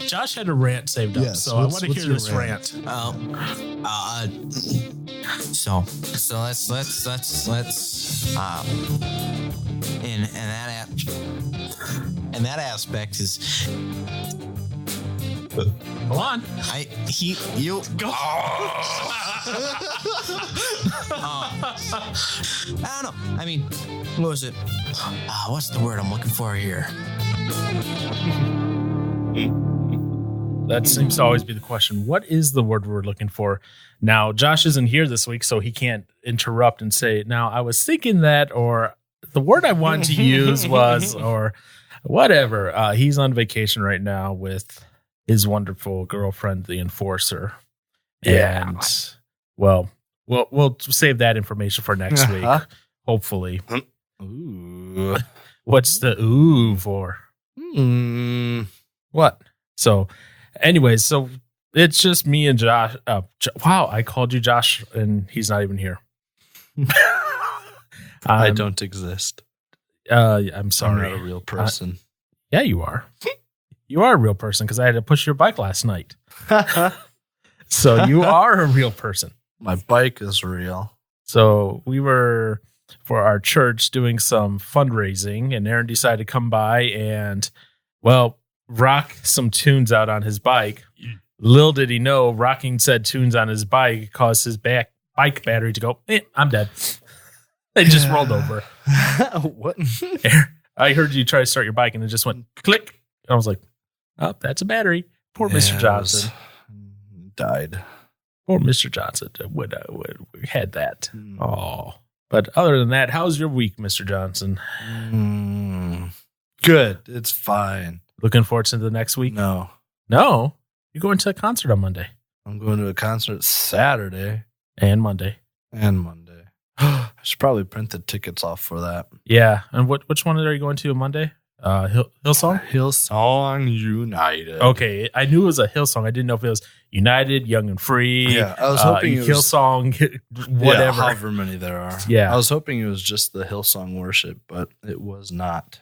Josh had a rant saved up, Yes, so I what's- want to what's hear your this rant? So let's in that aspect is Go on. you Go. I don't know. I mean, what was it? What's the word I'm looking for here? That seems to always be the question. What is the word we're looking for? Now, Josh isn't here this week, so he can't interrupt and say, now, I was thinking that, or the word I wanted to use was, or whatever. He's on vacation right now with his wonderful girlfriend, the Enforcer. Yeah. And, well, we'll save that information for next week, hopefully. Ooh. What's the ooh for? What? So, anyways, so it's just me and Josh. Wow, I called you Josh, and he's not even here. I don't exist. I'm I'm sorry. not a real person. Yeah, you are. You are a real person because I had to push your bike last night. So you are a real person. My bike is real. So we were, for our church, doing some fundraising, and Aaron decided to come by and, well, rock some tunes out on his bike. Little did he know, rocking said tunes on his bike caused his bike battery to go, I'm dead. It just rolled over. What? I heard you try to start your bike, and it just went click. And I was like, oh, that's a battery. Poor Mr. Yeah, Johnson. Died. Poor Mr. Johnson would had that. Oh. But other than that, how's your week, Mr. Johnson? Good. It's fine. Looking forward to the next week? No. No. You're going to a concert on Monday. I'm going to a concert Saturday And Monday. and Monday. I should probably print the tickets off for that. Yeah. And which one are you going to on Monday? Hillsong? Hillsong United. Okay. I knew it was a Hillsong. I didn't know if it was United, Young and Free. Yeah, I was hoping it was Hillsong, whatever. Yeah, however many there are. Yeah. I was hoping it was just the Hillsong worship, but it was not.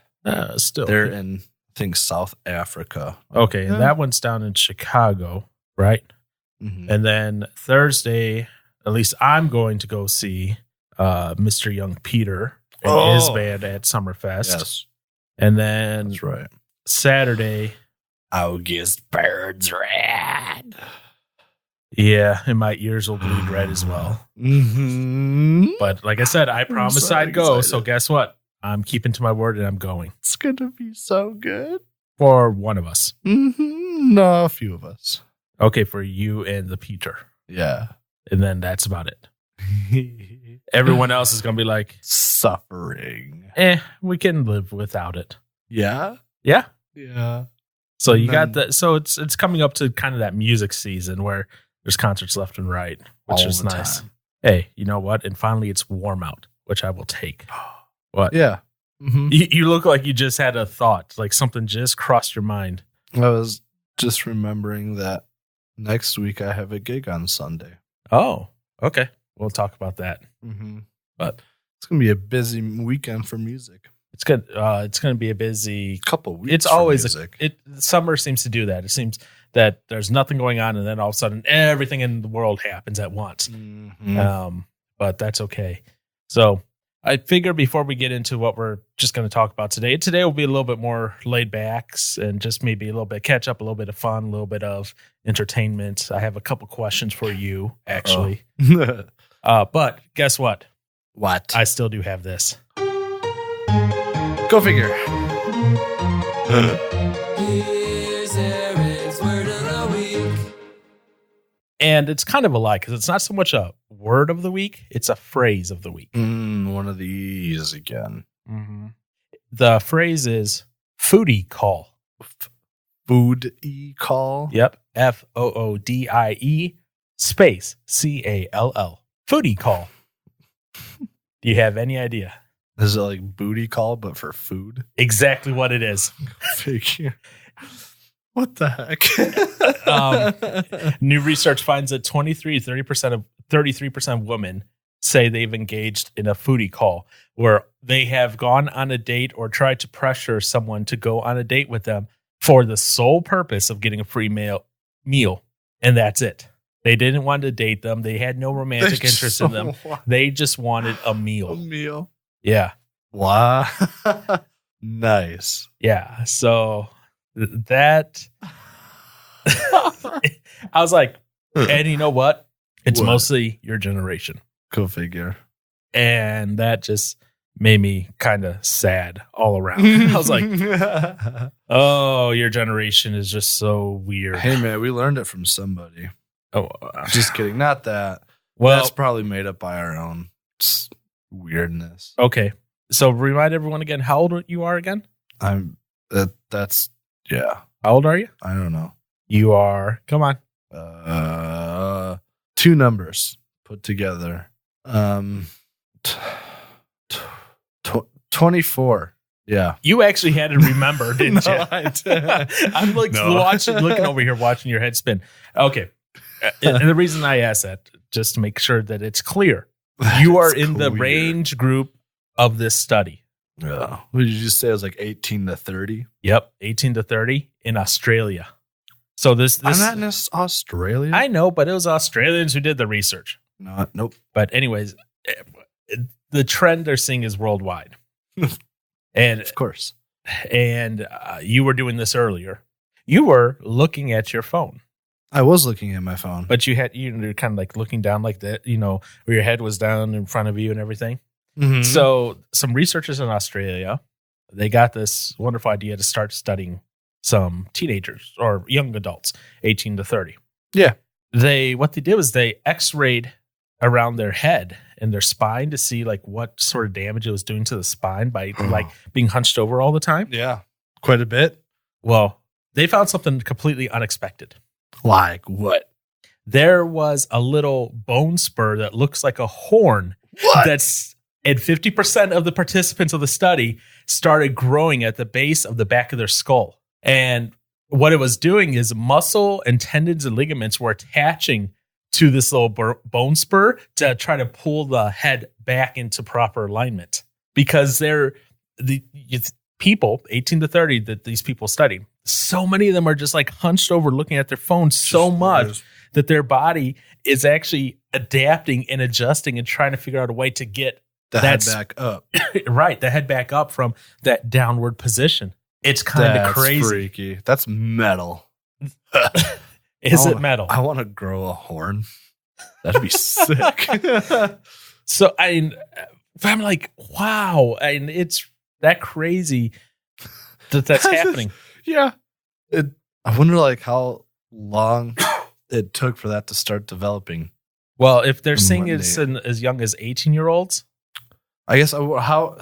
Still. They're in, I think, South Africa. Okay. And that one's down in Chicago, right? Mhm. And then Thursday, at least I'm going to go see Mr. Young Peter and his band at Summerfest. Yes, And then that's right. Saturday, August Bird's Red. yeah, and my ears will bleed red as well. Mm-hmm. But like I said, I promised so I'd go. excited. So guess what? I'm keeping to my word and I'm going It's going to be so good. for one of us. Mm-hmm. No, a few of us. Okay, for you and the Peter. Yeah. And then that's about it. Everyone else is going to be like, Suffering. we can live without it. Yeah. Yeah. Yeah. So you And got then- that. So it's coming up to kind of that music season where there's concerts left and right, which All is the nice. time. Hey, you know what? And finally, it's warm out, which I will take. What? Yeah. Mm-hmm. You look like you just had a thought, like something just crossed your mind. I was just remembering that next week I have a gig on Sunday. Oh, okay. We'll talk about that. Mm-hmm. But it's going to be a busy weekend for music. it's good. It's going to be a busy. Couple weeks. It's for always music. summer seems to do that. It seems that there's nothing going on, and then all of a sudden, everything in the world happens at once. Mhm. But that's okay. So I figure before we get into what we're just going to talk about today will be a little bit more laid back and just maybe a little bit catch up, a little bit of fun, a little bit of entertainment. I have a couple questions for you, actually. But guess what? What? I still do have this. Go figure. Here's Eric's word of the week. And it's kind of a lie because it's not so much a word of the week, it's a phrase of the week. One of these again. Mm-hmm. The phrase is foodie call. Food call. Yep. FOODIE space CALL. Foodie call. Do you have any idea? Is it like booty call, but for food? Exactly what it is. Figure. What the heck? New research finds that 33% of women say they've engaged in a foodie call where they have gone on a date or tried to pressure someone to go on a date with them for the sole purpose of getting a free meal. And that's it. They didn't want to date them. They had no romantic interest in them. They just wanted a meal. A meal. Yeah. Wow. Nice. Yeah. So that I was like, and you know what? It's What? mostly your generation. Go figure. And that just made me kind of sad all around. I was like, oh, your generation is just so weird. Hey, man, we learned it from somebody. Oh, Just kidding. Not that. well, That's probably made up by our own weirdness. okay. So remind everyone again how old you are again. That's yeah. How old are you? I don't know. You are, come on. 2 numbers put together. 24. Yeah. You actually had to remember, didn't No, you? I didn't. I'm like No. looking over here, watching your head spin. Okay. And the reason I asked that, just to make sure that it's clear, you are That's in the clear. range group of this study. Yeah. What did you just say? It was like 18 to 30. Yep, 18 to 30 in Australia. So this I'm not in Australia. I know, but it was Australians who did the research. No, nope. But anyways, the trend they're seeing is worldwide. and Of course. you were doing this earlier. You were looking at your phone, I was looking at my phone. but you were kind of like looking down like that, where your head was down in front of you and everything. Mhm. So some researchers in Australia, they got this wonderful idea to start studying some teenagers or young adults, 18 to 30. Yeah. What they did was they x-rayed around their head and their spine to see like what sort of damage it was doing to the spine by like being hunched over all the time. Yeah. Quite a bit. Well, they found something completely unexpected. Like what? There was a little bone spur that looks like a horn and 50% of the participants of the study started growing at the base of the back of their skull. And what it was doing is muscle and tendons and ligaments were attaching to this little bone spur to try to pull the head back into proper alignment. Because they're the people, 18 to 30, that these people studied, so many of them are just like hunched over looking at their phones so much that their body is actually adapting and adjusting and trying to figure out a way to get the head back up. right, the head back up from that downward position. It's kind of That's crazy. freaky. That's metal. Is it metal? I want to grow a horn. That'd be sick. So I'm like, wow. And it's that crazy that's happening. Yeah. I wonder like how long it took for that to start developing. Well, if they're seeing Monday. it's as young as 18-year-olds, I guess how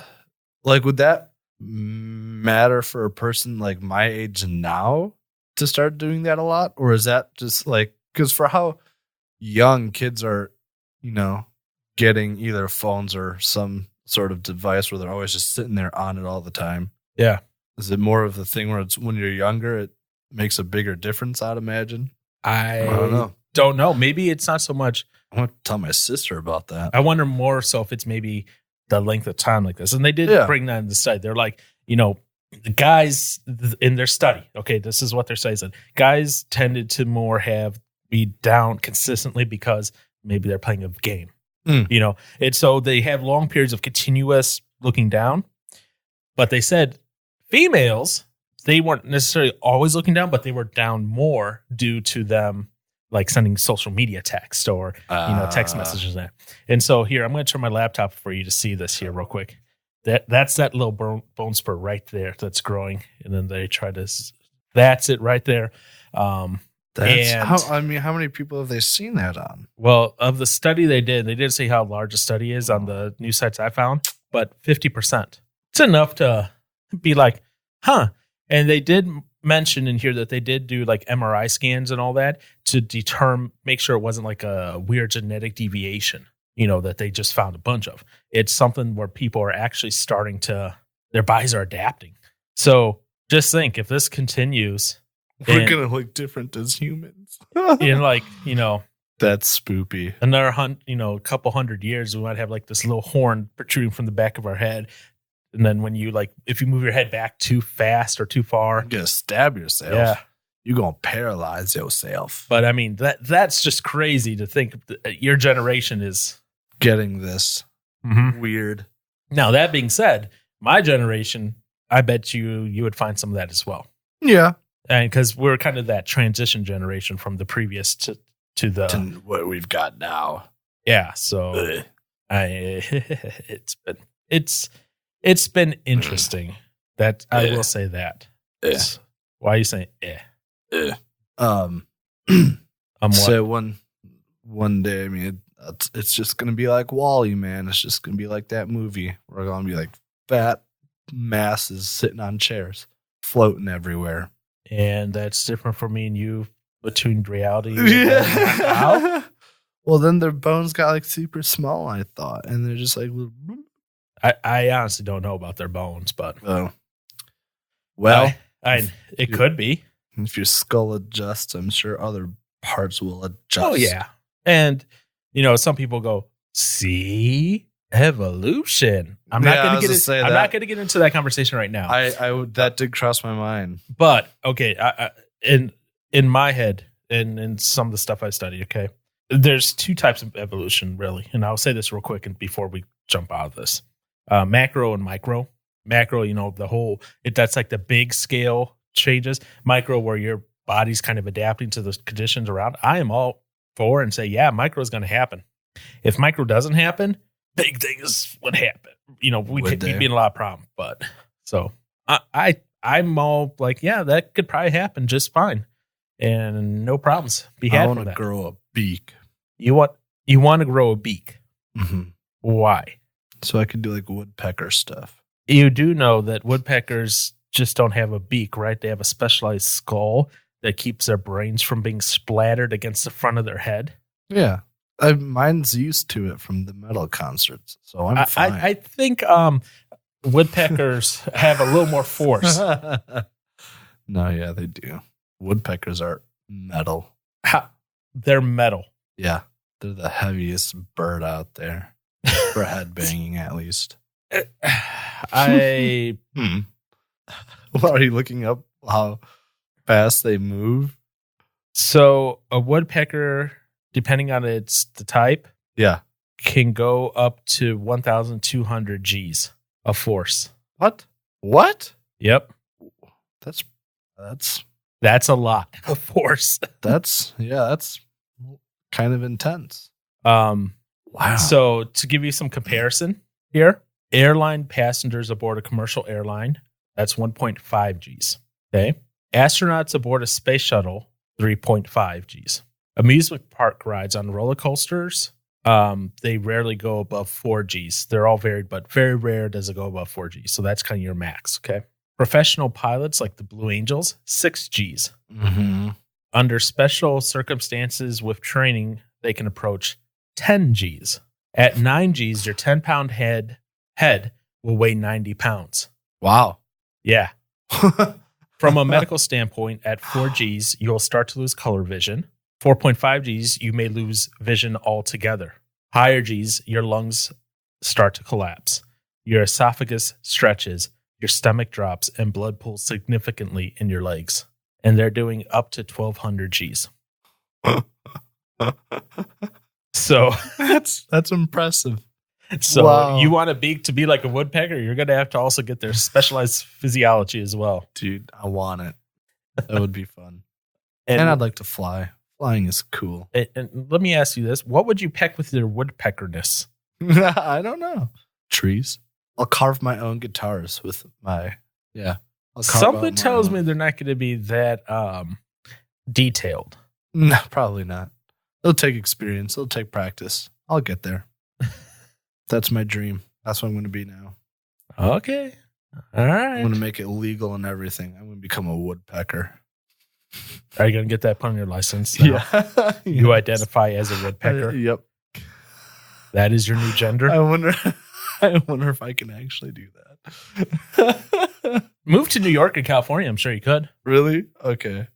like would that matter for a person like my age now to start doing that a lot, or is that just like because for how young kids are, getting either phones or some sort of device where they're always just sitting there on it all the time? yeah. Is it more of the thing where it's when you're younger it makes a bigger difference? I'd imagine. I don't know. Maybe it's not so much. I want to tell my sister about that. I wonder more so if it's maybe the length of time like this. And they did bring that in the study. They're like, the guys in their study, okay, this is what their study said. Guys tended to more be down consistently because maybe they're playing a game, and so they have long periods of continuous looking down. But they said females, they weren't necessarily always looking down, but they were down more due to them like sending social media text or text messages and so here I'm going to turn my laptop for you to see this here real quick. That's that little bone spur right there that's growing, and then they try to. That's it right there. How many people have they seen that on? Well, of the study they didn't say how large the study is on the news sites I found, but 50%. It's enough to be like, huh? And they did mention in here that they did do like MRI scans and all that to make sure it wasn't like a weird genetic deviation, that they just found a bunch of. It's something where people are actually their bodies are adapting. So just think, if this continues, we're going to look different as humans. in That's spoopy. another couple 100 years, we might have like this little horn protruding from the back of our head. And then when you if you move your head back too fast or too far, You're gonna stab yourself. yeah. You're gonna paralyze yourself. But I mean, that's just crazy to think that your generation is. Getting this weird. Now, that being said, my generation, I bet you would find some of that as well. Yeah. And because we're kind of that transition generation from the previous to the. To what we've got now. Yeah. So Ugh. it's been interesting. That I will say that. Yeah. Why are you saying what? So one day, I mean, it's just gonna be like Wall-E, man. It's just gonna be like that movie. We're gonna be like fat masses sitting on chairs, floating everywhere. And that's different for me and you between reality. And how? Well, then their bones got like super small, I thought, and they're just like, I honestly don't know about their bones, but oh, well, it could be. if your skull adjusts, I'm sure other parts will adjust. Oh yeah, and some people go, see, evolution. I'm not going to get into that conversation right now. That did cross my mind. But okay, in my head and in some of the stuff I study, okay, there's two types of evolution really, and I'll say this real quick and before we jump out of this, macro and micro. Macro, that's like the big scale changes. Micro, where your body's kind of adapting to the conditions around. I am all for and say, yeah, micro is going to happen. If micro doesn't happen, big things would happen. We'd be in a lot of problem. But so I'm all like, yeah, that could probably happen just fine, and no problems. Be happy. I want to grow a beak. You want to grow a beak? Mm-hmm. Why? So I can do like woodpecker stuff. You do know that woodpeckers just don't have a beak, right? They have a specialized skull that keeps their brains from being splattered against the front of their head. Yeah. Mine's used to it from the metal concerts, so I'm fine. I think woodpeckers have a little more force. No, yeah, they do. Woodpeckers are metal. They're metal. Yeah, they're the heaviest bird out there for headbanging, at least. What are you looking up? How fast they move? So a woodpecker, depending on the type, yeah, can go up to 1,200 Gs of force. What? Yep. That's a lot of force. That's kind of intense. Wow. So to give you some comparison here, airline passengers aboard a commercial airline, that's 1.5 Gs. Okay. Astronauts aboard a space shuttle, 3.5 Gs. Amusement park rides on roller coasters, they rarely go above 4 Gs. They're all varied, but very rare does it go above 4 Gs. So that's kind of your max. Okay. Professional pilots like the Blue Angels, 6 Gs. Mm-hmm. Under special circumstances with training, they can approach 10 Gs. At 9 Gs, your 10-pound head will weigh 90 pounds. Wow. Yeah. From a medical standpoint, at 4 Gs, you'll start to lose color vision. 4.5 Gs, you may lose vision altogether. Higher Gs, your lungs start to collapse. Your esophagus stretches, your stomach drops, and blood pools significantly in your legs. And they're doing up to 1,200 Gs. So that's impressive. So wow. You want a beak to be like a woodpecker, you're going to have to also get their specialized physiology as well. Dude, I want it. That would be fun. And I'd like to fly. Flying is cool. And let me ask you this. What would you peck with your woodpeckerness? I don't know. Trees. I'll carve my own guitars with my, yeah. Something tells me they're not going to be that detailed. No, probably not. It'll take experience. It'll take practice. I'll get there. That's my dream. That's what I'm going to be now. Okay. All right. I'm going to make it legal and everything. I'm going to become a woodpecker. Are you going to get that put on your license? Now? Yeah. You identify as a woodpecker? Yep. That is your new gender? I wonder if I can actually do that. Move to New York or California. I'm sure you could. Really? Okay.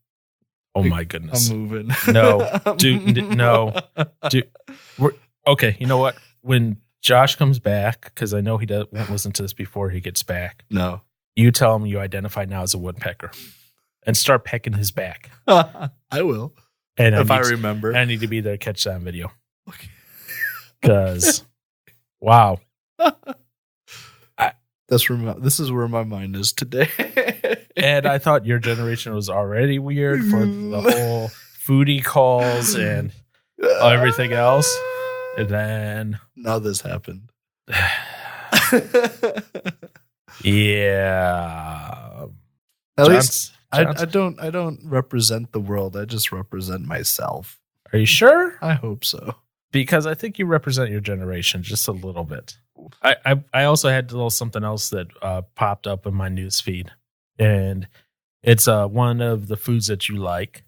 Oh my goodness. I'm moving. No. Dude, no. Dude. Okay, you know what? When Josh comes back, because I know he won't listen to this before he gets back. No. You tell him you identify now as a woodpecker and start pecking his back. I will. And If I remember. I need to be there to catch that on video. Because, wow. This is where my mind is today. And I thought your generation was already weird for the whole foodie calls and everything else. And then now this happened. Yeah. At least I don't represent the world. I just represent myself. Are you sure? I hope so. Because I think you represent your generation just a little bit. I also had a little something else that popped up in my news feed, and it's one of the foods that you like.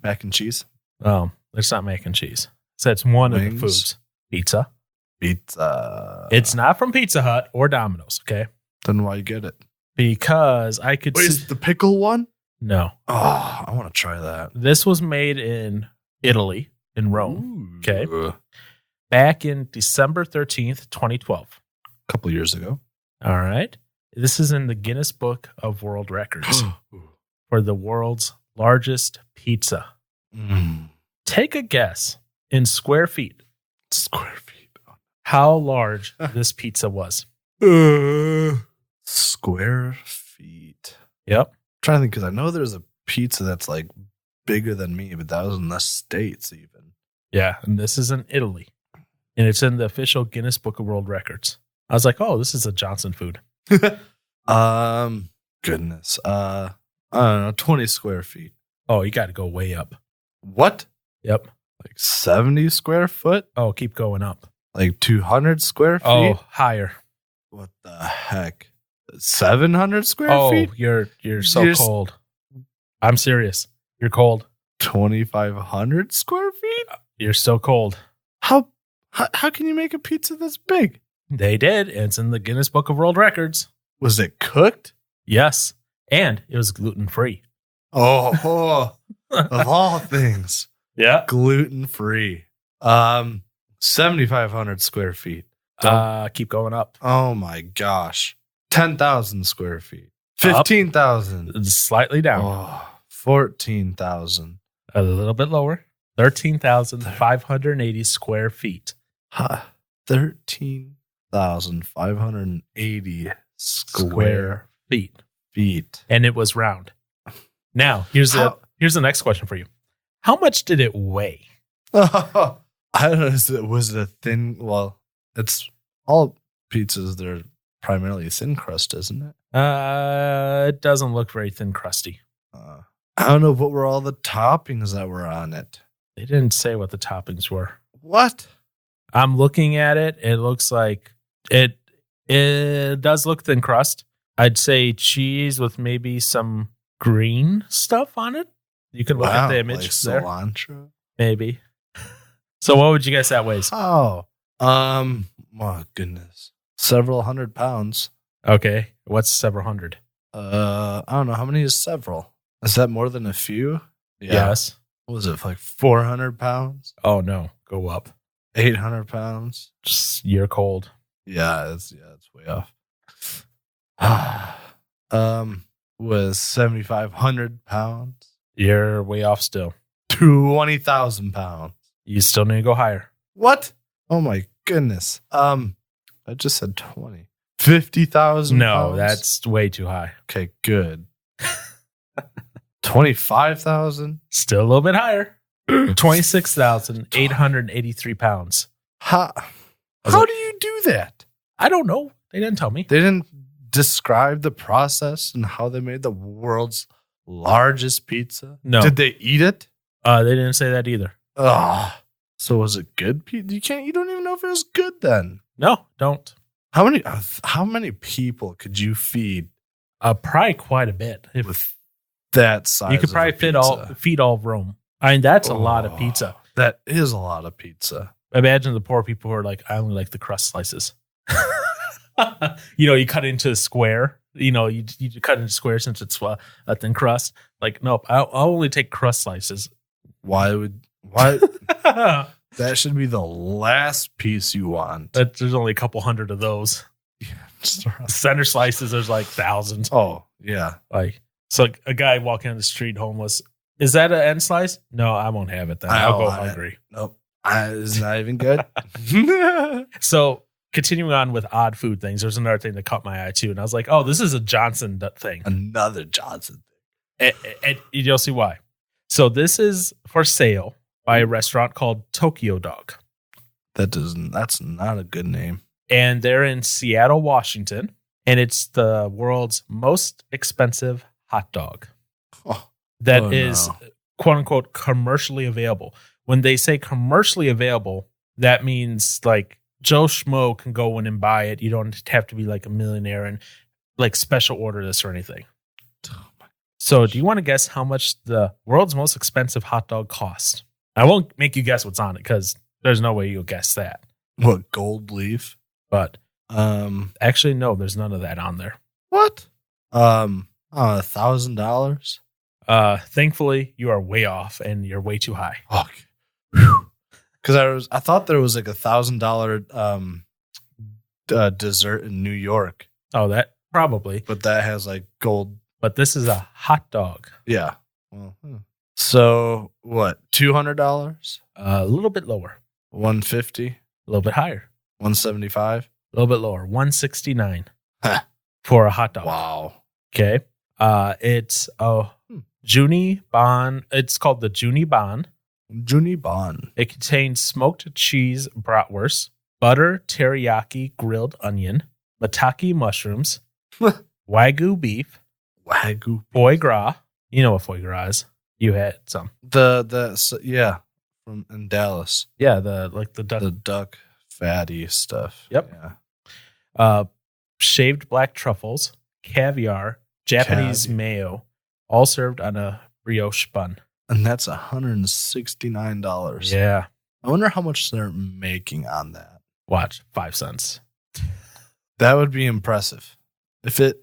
Mac and cheese. Oh, it's not mac and cheese. So it's one of the Wings. foods. Pizza. Pizza. It's not from Pizza Hut or Domino's. Okay, Then why get it? because I could. Wait, is it the pickle one? No, Oh, I want to try that. this was made in Italy, in Rome, Ooh. Okay. A back in December 13th, 2012. couple years ago. All right. This is in the Guinness Book of World Records for the world's largest pizza. Take a guess in square feet Square feet. how large this pizza was. Square feet. Yep. trying to think because I know there's a pizza that's like bigger than me, but that was in the States even. Yeah. And this is in Italy. And it's in the official Guinness Book of World Records. I was like, oh, this is a Johnson food. Goodness. I don't know, 20 square feet. Oh, you got to go way up. What? Yep. Like 70 square foot? Oh, keep going up. Like 200 square feet? Oh, higher. What the heck? 700 square Oh, feet? you're so You're s- cold. I'm serious. You're cold. 2,500 square feet? You're so cold. How can you make a pizza this big? They did. And it's in the Guinness Book of World Records. Was it cooked? Yes. And it was gluten free. Oh, of all things, Yeah. gluten free. 7,500 square feet. Keep going up. Oh my gosh. 10,000 square feet. 15,000. Slightly down. Oh, 14,000. A little bit lower. 13,580 square feet. 13,580 square feet. feet. And it was round. Now, here's the next question for you. How much did it weigh? I don't know. Was it a thin? Well, it's all pizzas. They're primarily thin crust, isn't it? It doesn't look very thin crusty. I don't know. What were all the toppings that were on it? They didn't say what the toppings were. What? I'm looking at it. It looks like it does look thin crust. I'd say cheese with maybe some green stuff on it. You can look at the image like there. cilantro. Maybe. So what would you guess that weighs? Oh, my goodness, several hundred pounds. Okay. What's several hundred? I don't know how many is several. Is that more than a few? Yes. What was it, like 400 pounds? Oh no. Go up. 800 pounds? Just, you're cold. Yeah, it's way off. Was 7,500 pounds? You're way off still. 20,000 pounds. You still need to go higher. What? Oh my goodness. I just said 20. 50,000 No, pounds? that's way too high. Okay, good. 25,000? Still a little bit higher. 26,883 pounds. How like- do you do that? I don't know. They didn't tell me. They didn't describe the process and how they made the world's largest pizza? No. Did they eat it? They didn't say that either. Ugh. So was it good pizza? You don't even know if it was good then. No, don't. How many people could you feed Probably quite a bit. If with that size? you could probably feed all of Rome. I mean, that's a lot of pizza. That is a lot of pizza. Imagine the poor people who are like, I only like the crust slices. You cut into a square. You cut into square since it's a thin crust. Like, nope, I'll only take crust slices. Why? That should be the last piece you want. There's only a couple hundred of those. Center slices, there's like thousands. Oh, yeah. Like, so a guy walking on the street homeless, is that an end slice? No, I won't have it then. I'll go hungry. Nope. It's not even good. So continuing on with odd food things, there's another thing that caught my eye too. And I was like, oh, this is a Johnson thing. Another Johnson And you'll see why. So this is for sale by a restaurant called Tokyo Dog. That's not a good name. And they're in Seattle, Washington. And it's the world's most expensive hot dog that is quote unquote commercially available. When they say commercially available, that means like Joe Schmo can go in and buy it. You don't have to be like a millionaire and like special order this or anything. So do you want to guess how much the world's most expensive hot dog costs? I won't make you guess what's on it because there's no way you'll guess that. What, gold leaf? But actually, no, there's none of that on there. What? $1,000? Thankfully, you are way off and you're way too high. Okay. Because I thought there was like $1,000 dessert in New York. Oh, that probably. But that has like gold. But this is a hot dog. Yeah. Well, so what? $200? A little bit lower. $150? A little bit higher. $175? A little bit lower. $169 for a hot dog. Wow. Okay. It's a Junie Bon. It's called the Junie Bon. Junie Bon. It contains smoked cheese bratwurst, butter, teriyaki, grilled onion, maitake mushrooms, Wagyu beef, foie gras. You know what foie gras is. You had some. Yeah, from in Dallas. Yeah, the duck fatty stuff. Yep. Yeah. Shaved black truffles, caviar, Japanese mayo, all served on a brioche bun. And that's $169. Yeah. I wonder how much they're making on that. Watch, 5 cents. That would be impressive. If they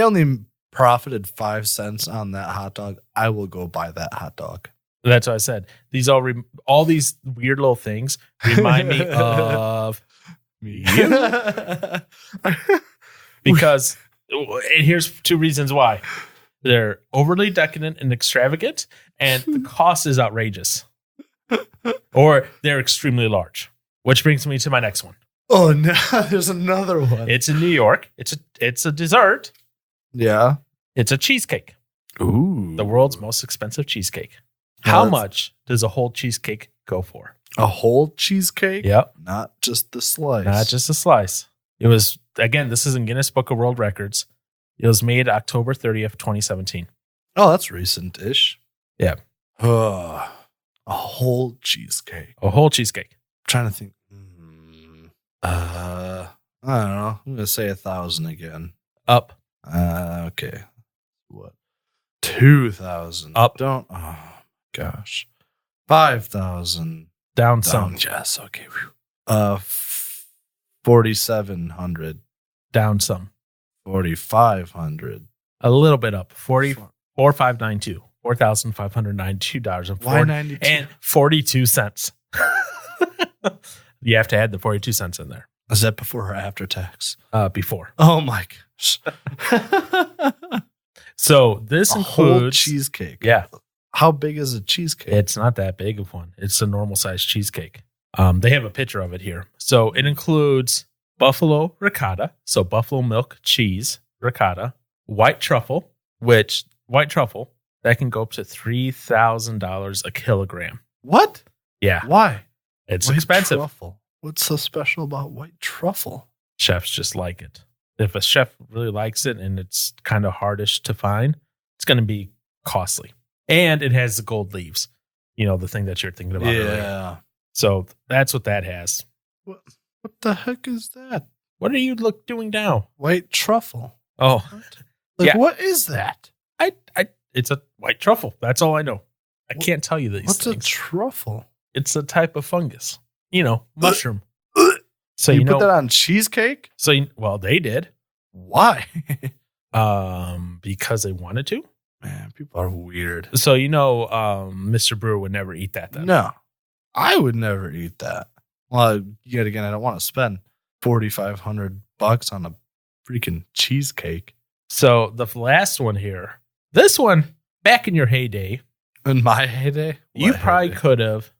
only profited 5 cents on that hot dog, I will go buy that hot dog. That's what I said. These all these weird little things remind me of you. Because and here's 2 reasons why. They're overly decadent and extravagant, and the cost is outrageous. Or they're extremely large. Which brings me to my next one. Oh no, there's another one. It's in New York. It's a dessert. Yeah. It's a cheesecake. Ooh. The world's most expensive cheesecake. How much does a whole cheesecake go for? A whole cheesecake? Yep. Not just the slice. Not just a slice. It was, again, this is in Guinness Book of World Records. It was made October 30th, 2017. Oh, that's recent-ish. Yeah. A whole cheesecake. A whole cheesecake. I'm trying to think. I don't know. I'm going to say 1,000 again. Up. Okay. What? 2,000. Up. Don't. Oh, gosh. 5,000. Down some. Yes. Okay. 4,700. Down some. 4,500. A little bit up. 4,592. $4,592. Why 92? And 42 cents. You have to add the 42 cents in there. Is that before or after tax? Before. Oh my gosh. So this includes whole cheesecake. Yeah. How big is a cheesecake? It's not that big of one. It's a normal sized cheesecake. They have a picture of it here. So it includes buffalo ricotta, so buffalo milk cheese ricotta, white truffle, that can go up to $3,000 a kilogram. What? Yeah. Why? It's White expensive. Truffle. What's so special about white truffle? Chefs just like it. If a chef really likes it and it's kind of hardish to find, it's going to be costly. And it has the gold leaves. You know, the thing that you're thinking about earlier. Yeah. So that's what that has. What the heck is that? What are you doing now? White truffle. Oh, Like, what is that? It's a white truffle. That's all I know. I can't tell you these What's things. a truffle? It's a type of fungus. You know, mushroom. So you know put that on cheesecake? Well, they did. Why? Because they wanted to. Man, people are weird. So Mr. Brewer would never eat that then. No. I would never eat that. Well, yet again, I don't want to spend $4,500 on a freaking cheesecake. So the last one here, this one, back in your heyday, In my heyday, you What probably heyday? could have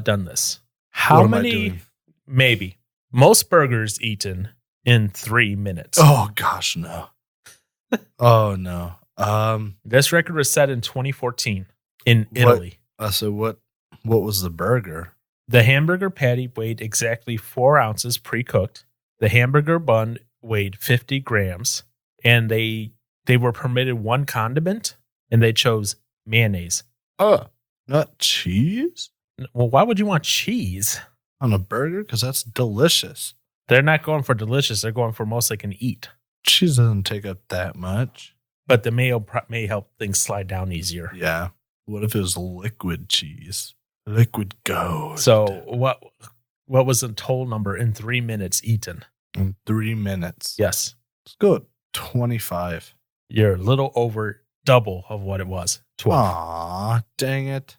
done this. What How am I many? doing? Maybe. Most burgers eaten in 3 minutes. Oh gosh, no. Oh no. This record was set in 2014 in What? Italy. So what was the burger? The hamburger patty weighed exactly 4 ounces pre-cooked. The hamburger bun weighed 50 grams. And they were permitted one condiment, and they chose mayonnaise. Not cheese Well, why would you want cheese? on a burger? Because that's delicious. They're not going for delicious. They're going for most they can eat. Cheese doesn't take up that much. But the mayo may help things slide down easier. Yeah. What if it was liquid cheese? Liquid gold. So what was the total number in 3 minutes eaten? in 3 minutes. Yes. Let's go at 25. You're a little over double of what it was. 12. Aw, dang it.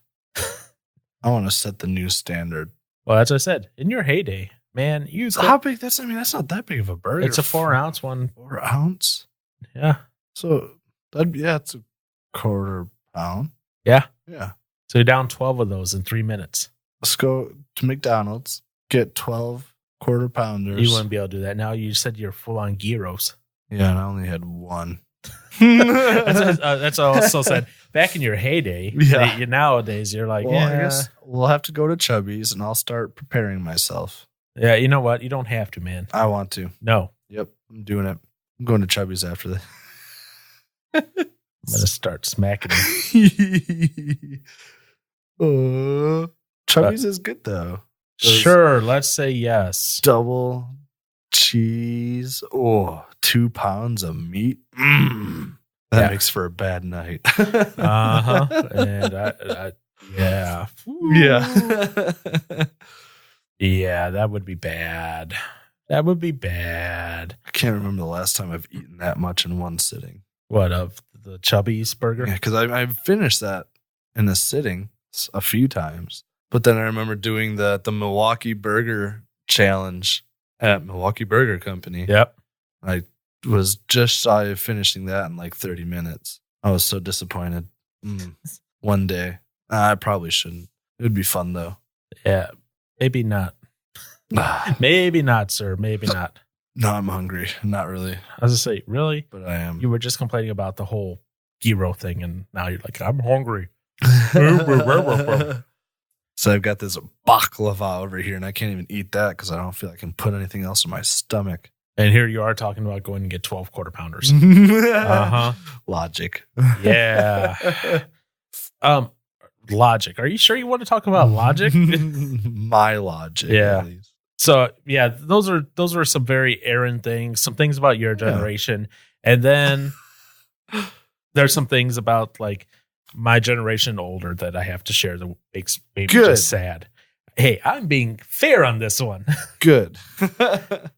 I want to set the new standard. Well, as I said, in your heyday, man, you So how big? That's not that big of a burger. it's a 4-ounce one. 4 ounce. Yeah. So it's a quarter pound. Yeah. Yeah. So you're down 12 of those in 3 minutes. Let's go to McDonald's. Get 12 quarter pounders. You wouldn't be able to do that. Now you said you're full on gyros. Yeah, and I only had one. That's also said. Back in your heyday, Yeah. Nowadays you're like, Well, yeah, I guess we'll have to go to Chubby's and I'll start preparing myself. yeah. You know what? You don't have to, man. I want to. No, Yep, I'm doing it. I'm going to Chubby's after this. I'm gonna start smacking you. Chubby's is good though. Those Sure, let's say yes. Double cheese. 2 pounds of meat. That Yeah. makes for a bad night. And yeah, Yeah. yeah, that would be bad. That would be bad. I can't remember the last time I've eaten that much in one sitting. What of the Chubby's burger? Yeah, because I finished that in a sitting a few times. But then I remember doing the Milwaukee Burger Challenge at Milwaukee Burger Company. Yep. I was just shy of finishing that in like 30 minutes. I was so disappointed. One day. I probably shouldn't. It would be fun though. Yeah. Maybe not. Maybe not, sir. Maybe not. No, I'm hungry. Not really, I was gonna say, really? but I am. You were just complaining about the whole gyro thing, and now you're like, I'm hungry. So I've got this baklava over here, and I can't even eat that because I don't feel I can put anything else in my stomach. And here you are talking about going and get 12 quarter pounders. Logic. Yeah. Logic. Are you sure you want to talk about logic? My logic. Yeah. At least. So yeah, those are some very Aaron things, some things about your generation. And then there's some things about like my generation older that I have to share that makes me just sad. Hey, I'm being fair on this one. Good.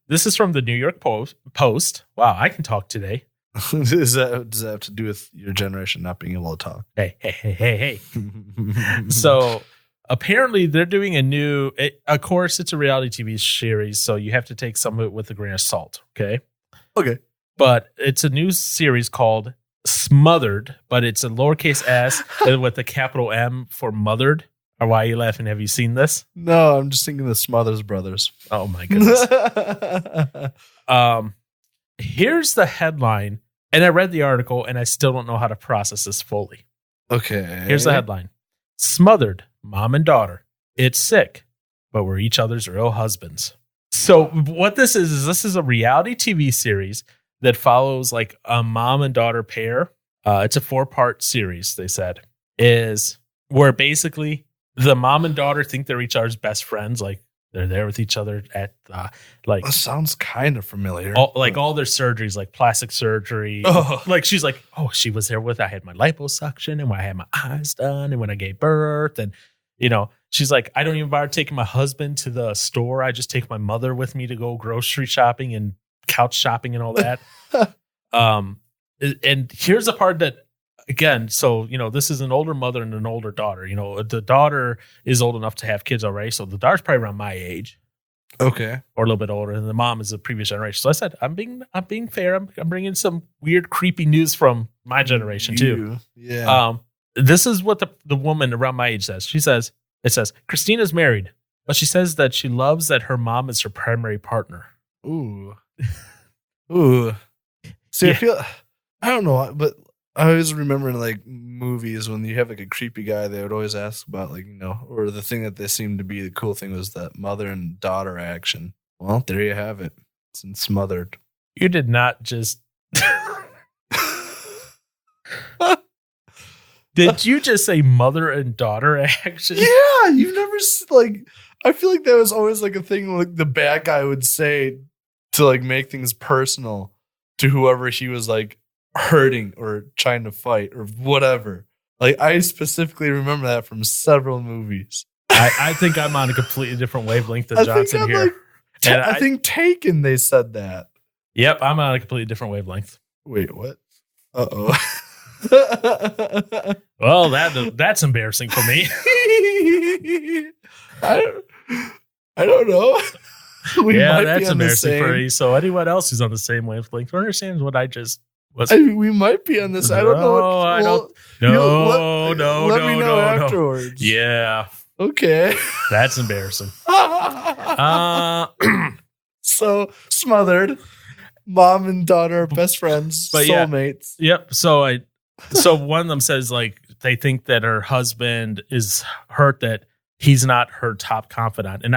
This is from the New York Post. Wow, I can talk today. Does that have to do with your generation not being able to talk? Hey. So apparently they're doing of course it's a reality TV series, so you have to take some of it with a grain of salt. Okay. Okay. But it's a new series called Smothered, but it's a lowercase s with a capital M for mothered. Or why are you laughing? Have you seen this? No, I'm just thinking the Smothers Brothers. Oh my goodness. Here's the headline, and I read the article and I still don't know how to process this fully. Okay. Here's the headline. Smothered, mom and daughter. It's sick, but we're each other's real husbands. So what this is this is a reality TV series that follows like a mom and daughter pair. It's a 4-part series, they said, is where basically the mom and daughter think they're each other's best friends. Like they're there with each other at like That sounds kind of familiar. all their surgeries, like plastic surgery. Oh. Like she's like, oh, she was there with, I had my liposuction and when I had my eyes done and when I gave birth. And, she's like, I don't even bother taking my husband to the store. I just take my mother with me to go grocery shopping and couch shopping and all that. And here's the part that again, so, this is an older mother and an older daughter. The daughter is old enough to have kids already. So the daughter's probably around my age. Okay. Or a little bit older, and the mom is the previous generation. So I said, I'm being fair. I'm bringing some weird, creepy news from my generation too. Yeah. This is what the woman around my age says. It says, Christina's married, but she says that she loves that her mom is her primary partner. Ooh. Ooh. See, Yeah. I don't know, but I always remember in like movies when you have like a creepy guy, they would always ask about like, or the thing that they seemed to be the cool thing was that mother and daughter action. Well, there you have it. It's in Smothered. You did not just. Did you just say mother and daughter action? Yeah, you've never like. I feel like that was always like a thing like the bad guy would say to like make things personal to whoever he was like hurting or trying to fight or whatever. Like I specifically remember that from several movies. I think I'm on a completely different wavelength than Johnson here. I think Taken they said that. Yep, I'm on a completely different wavelength. Wait, what? Uh-oh. Well, that's embarrassing for me. I don't know. That's embarrassing for me. So anyone else who's on the same wavelength understands what I just was. We might be on this. I don't know. Let me know afterwards. Yeah. Okay. That's embarrassing. So Smothered. Mom and daughter are best friends, but soulmates. Yeah. Yep. So one of them says like they think that her husband is hurt that he's not her top confidant. And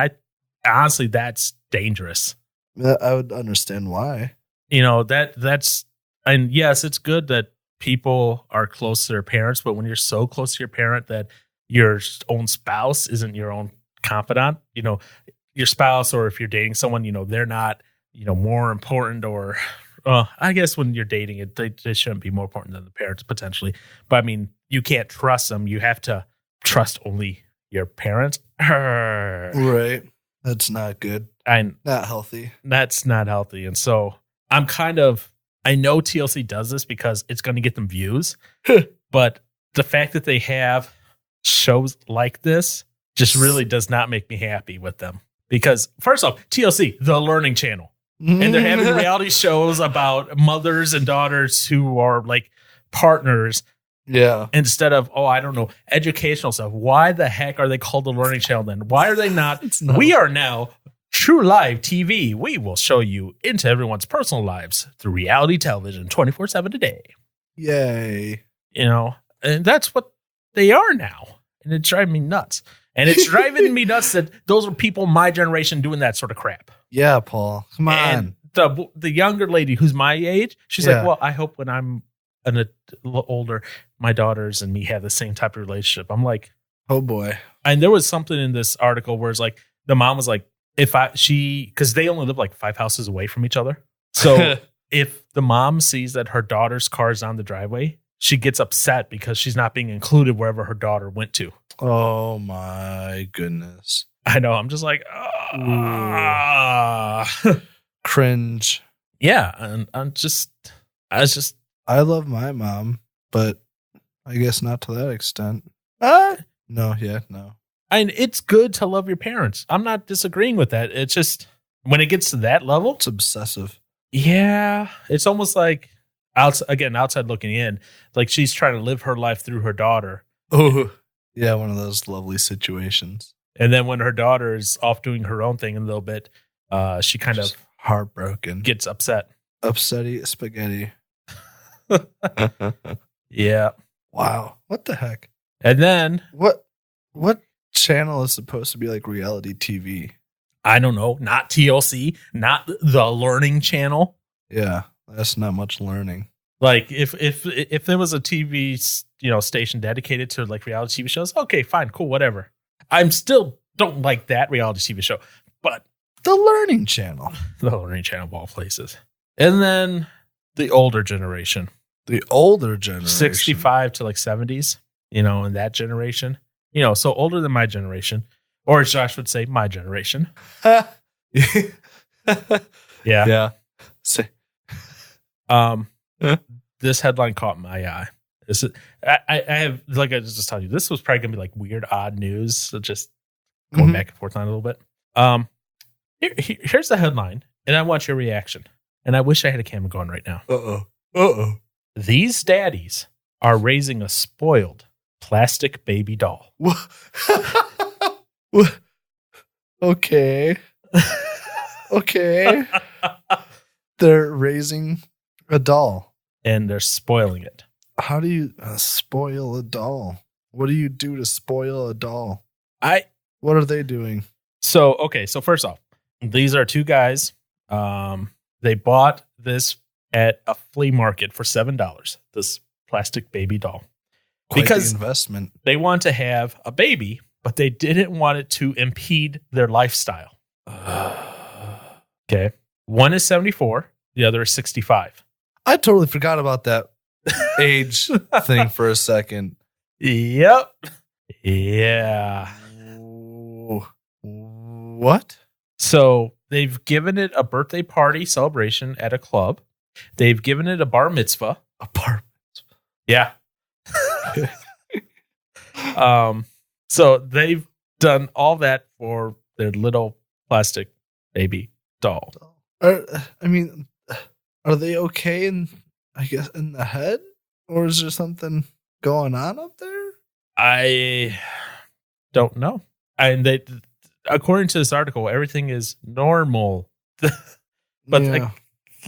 honestly, that's dangerous. I would understand why. That's, and yes, it's good that people are close to their parents, but when you're so close to your parent that your own spouse isn't your own confidant, your spouse, or if you're dating someone, they're not, more important, or I guess when you're dating it, they shouldn't be more important than the parents potentially. But I mean, you can't trust them. You have to trust only your parents. Right. That's not good. Not healthy. That's not healthy. And so I know TLC does this because it's going to get them views, but the fact that they have shows like this just really does not make me happy with them. Because first off, TLC, the learning channel. And they're having reality shows about mothers and daughters who are like partners. Yeah. Instead of, I don't know, educational stuff. Why the heck are they called the Learning Channel then? Why are they not? We are now True Live TV. We will show you into everyone's personal lives through reality television 24/7 a day. Yay. And that's what they are now. And it's driving me nuts. And it's driving me nuts that those are people my generation doing that sort of crap. Yeah, Paul. Come on. And the younger lady who's my age, she's like, well, I hope when I'm older, my daughters and me have the same type of relationship. I'm like, oh boy. And there was something in this article where it's like, the mom was like, because they only live like 5 houses away from each other. So if the mom sees that her daughter's car is on the driveway, she gets upset because she's not being included wherever her daughter went to. Oh my goodness. I know. I'm just like, cringe. Yeah. And I love my mom, but I guess not to that extent. No. And it's good to love your parents. I'm not disagreeing with that. It's just when it gets to that level, it's obsessive. Yeah. It's almost like outside looking in, like she's trying to live her life through her daughter. Oh, yeah. One of those lovely situations. And then when her daughter is off doing her own thing a little bit, she kind of heartbroken, gets upset. Upsetty spaghetti. Yeah. Wow. What the heck? And then what channel is supposed to be like reality TV? I don't know. Not TLC, not the Learning Channel. Yeah, that's not much learning. Like if there was a TV station dedicated to like reality TV shows, okay, fine, cool, whatever. I'm still don't like that reality TV show, but the Learning Channel, of all places. And then the older generation, 65 to like 70s, in that generation, so older than my generation, or as Josh would say, my generation. Yeah. Say. This headline caught my eye. I have, like I just told you, this was probably gonna be like weird, odd news. So just going back and forth on it a little bit. Here's the headline, and I want your reaction. And I wish I had a camera going right now. These daddies are raising a spoiled plastic baby doll. Okay. Okay. They're raising a doll. And they're spoiling it. How do you spoil a doll? What do you do to spoil a doll? What are they doing? So first off, these are two guys. They bought this at a flea market for $7, this plastic baby doll. Quite because the investment. They want to have a baby, but they didn't want it to impede their lifestyle. Okay. One is 74, the other is 65. I totally forgot about that age thing for a second. Yep. Yeah. What? So they've given it a birthday party celebration at a club. They've given it a bar mitzvah. A bar mitzvah. Yeah. So they've done all that for their little plastic baby doll. Are they okay in the head? Or is there something going on up there? I don't know. And they, according to this article, everything is normal. But yeah.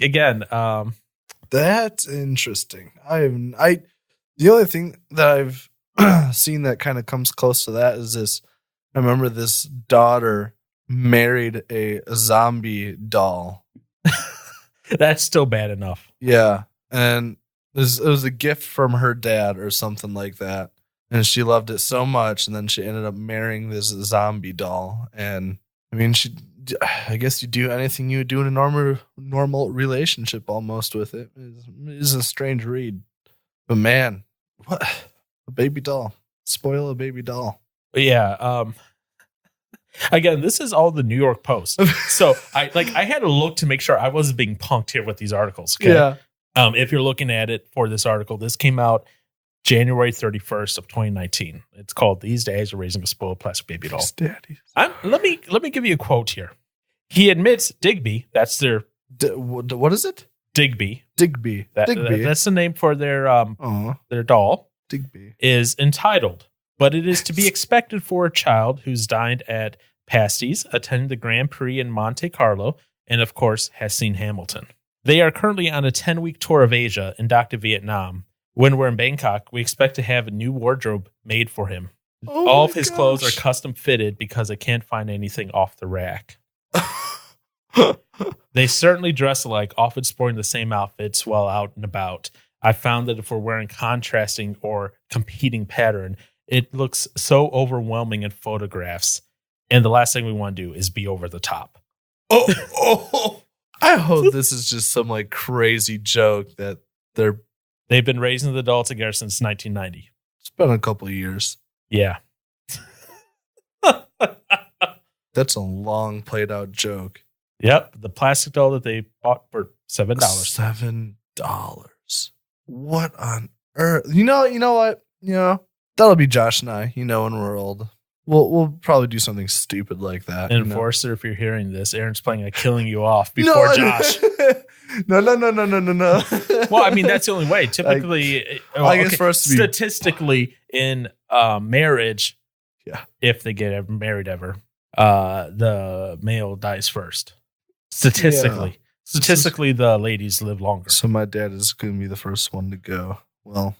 Again, that's interesting. The only thing that I've seen that kind of comes close to that is this. I remember this daughter married a zombie doll. That's still bad enough. Yeah. And it was a gift from her dad or something like that. And she loved it so much. And then she ended up marrying this zombie doll. And I mean, I guess you do anything you would do in a normal relationship almost with it. It is a strange read. But man, what? A baby doll. Spoil a baby doll. Yeah. Again, this is all the New York Post. So I had to look to make sure I wasn't being punked here with these articles. Okay? Yeah. If you're looking at it for this article, this came out January 31st of 2019. It's called "These Days Are Raising a Spoiled Plastic Baby Doll." Daddy. Let me give you a quote here. He admits Digby. That's their what is it? Digby. Digby. That's the name for their doll. Digby is entitled, but it is to be expected for a child who's dined at Pasties, attended the Grand Prix in Monte Carlo, and of course has seen Hamilton. They are currently on a 10-week tour of Asia and docked to Vietnam. When we're in Bangkok, we expect to have a new wardrobe made for him. All of his clothes are custom fitted because I can't find anything off the rack. They certainly dress alike, often sporting the same outfits while out and about. I found that if we're wearing contrasting or competing pattern, it looks so overwhelming in photographs. And the last thing we want to do is be over the top. I hope this is just some like crazy joke that they've been raising the doll together since 1990. It's been a couple of years. Yeah. That's a long played out joke. Yep. The plastic doll that they bought for $7. $7. What on earth? You know what? That'll be Josh and I, when we're old. We'll probably do something stupid like that. And Enforcer, if you're hearing this, Aaron's planning on killing you off before Josh. No. Well, I mean, that's the only way. Typically, I guess for us to be statistically in marriage, if they get married ever, the male dies first. Statistically. Statistically, the ladies live longer. So my dad is going to be the first one to go. Well,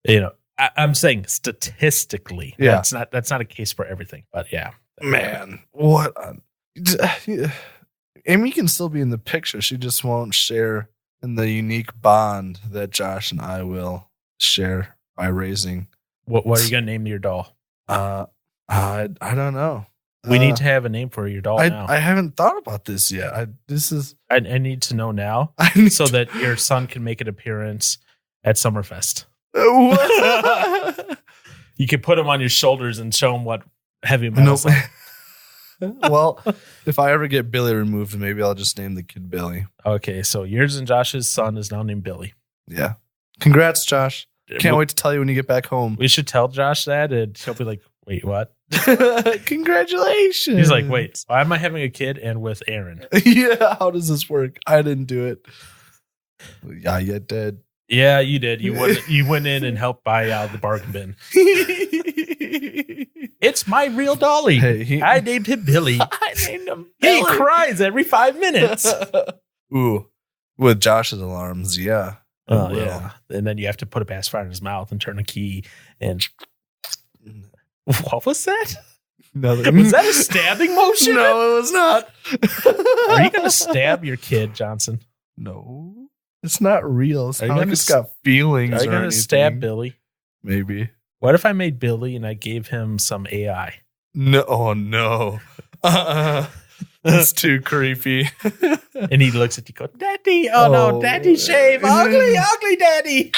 yeah. I'm saying statistically. Yeah. That's not a case for everything, but yeah. Man, what? Amy can still be in the picture. She just won't share in the unique bond that Josh and I will share by raising. What are you going to name your doll? I don't know. We need to have a name for your doll now. I haven't thought about this yet. I need to know now so that your son can make an appearance at Summerfest. You can put him on your shoulders and show him what heavy metal's like. Well, if I ever get Billy removed, maybe I'll just name the kid Billy. Okay, so yours and Josh's son is now named Billy. Yeah. Congrats, Josh. Can't wait to tell you when you get back home. We should tell Josh that, and he'll be like, "Wait, what?" Congratulations. He's like, "Wait, why am I having a kid and with Aaron?" Yeah, how does this work? I didn't do it. Yeah, you did. Yeah, you did. You went in and helped buy out the bargain bin. It's my real dolly. Hey, I named him Billy. I named him He cries every 5 minutes. Ooh, with Josh's alarms, yeah. Oh, yeah. And then you have to put a pacifier in his mouth and turn a key. And what was that? Nothing. Was that a stabbing motion? No, it was not. Are you going to stab your kid, Johnson? No, it's not real. It's Are you not like gonna it's got feelings. Are you or going to anything. stab Billy? Maybe. What if I made Billy and I gave him some AI? No, oh no. That's too creepy. And he looks at you, go, "Daddy, oh no, Daddy, shame, ugly, ugly, Daddy."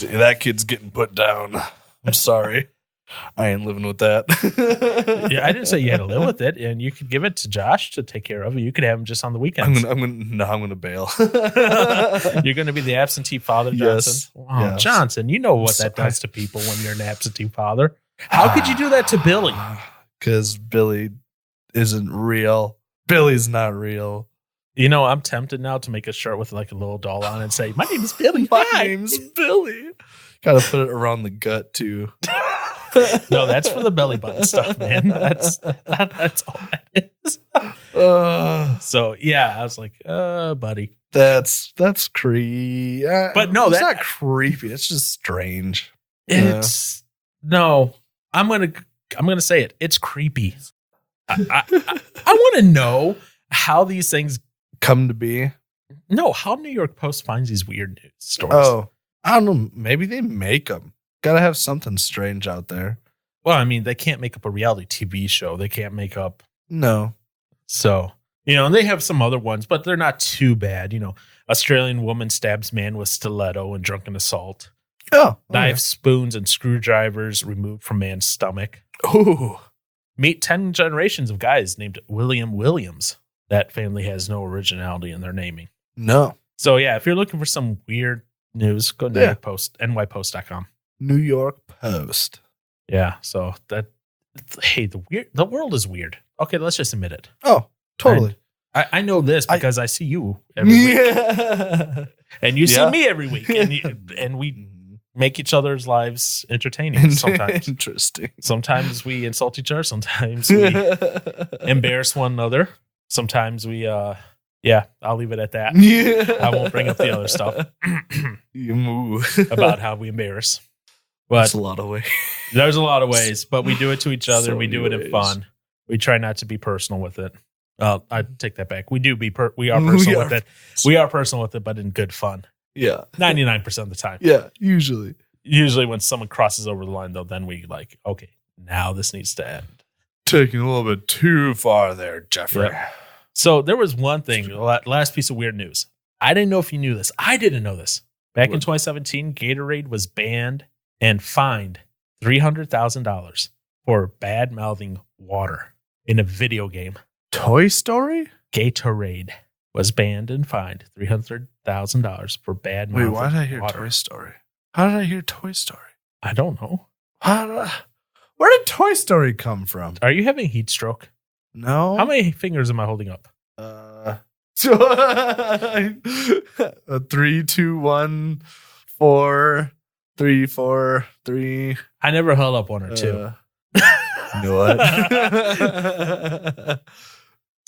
That kid's getting put down. I'm sorry. I ain't living with that. Yeah, I didn't say you had to live with it, and you could give it to Josh to take care of it. You could have him just on the weekends. I'm gonna bail. You're going to be the absentee father, Johnson. Yes. Oh, Yes. Johnson, you know what that does to people when you're an absentee father. How could you do that to Billy? Because Billy isn't real. Billy's not real. You know, I'm tempted now to make a shirt with like a little doll on it and say, "My name is Billy." My Hi." name's Billy. Gotta put it around the gut too. No, that's for the belly button stuff, man. That's all that is. So yeah, I was like, buddy. That's creepy. But no, it's that- not creepy. It's just strange. It's no. I'm gonna say it. It's creepy. I want to know how these things Come to be. No, how New York Post finds these weird news stories. Oh, I don't know. Maybe they make them. Gotta have something strange out there. Well, I mean, they can't make up a reality TV show. They can't make up. No. So, and they have some other ones, but they're not too bad. Australian woman stabs man with stiletto in drunken assault. Oh. Knives, spoons, and screwdrivers removed from man's stomach. Ooh. Meet 10 generations of guys named William Williams. That family has no originality in their naming. No. So, yeah, if you're looking for some weird news, go to nypost.com. New York Post. Yeah, so the world is weird. Okay, let's just admit it. Oh, totally. I know this because I see you every week. And you see me every week. And we make each other's lives entertaining sometimes. Interesting. Sometimes we insult each other. Sometimes we embarrass one another. Sometimes we, I'll leave it at that. I won't bring up the other stuff about how we embarrass. But That's a lot of ways. there's a lot of ways, but we do it to each other. So We do many it in ways. fun. We try not to be personal with it. I take that back. We do we are personal with it. We are personal with it, but in good fun. Yeah. 99% of the time. Yeah, usually. Usually when someone crosses over the line, though, then we like, okay, now this needs to end. Taking a little bit too far there, Jeffrey. Yep. So there was one thing, last piece of weird news. I didn't know if you knew this. I didn't know this. Back in 2017, Gatorade was banned and fined $300,000 for bad mouthing water in a video game. Toy Story? Gatorade was banned and fined $300,000 for bad mouthing Wait, why did I hear water. Toy Story? How did I hear Toy Story? I don't know. Where did Toy Story come from? Are you having heat stroke? No. How many fingers am I holding up? So 3, 2, 1, 4, 3, 4, 3. I never held up one or two. You know what?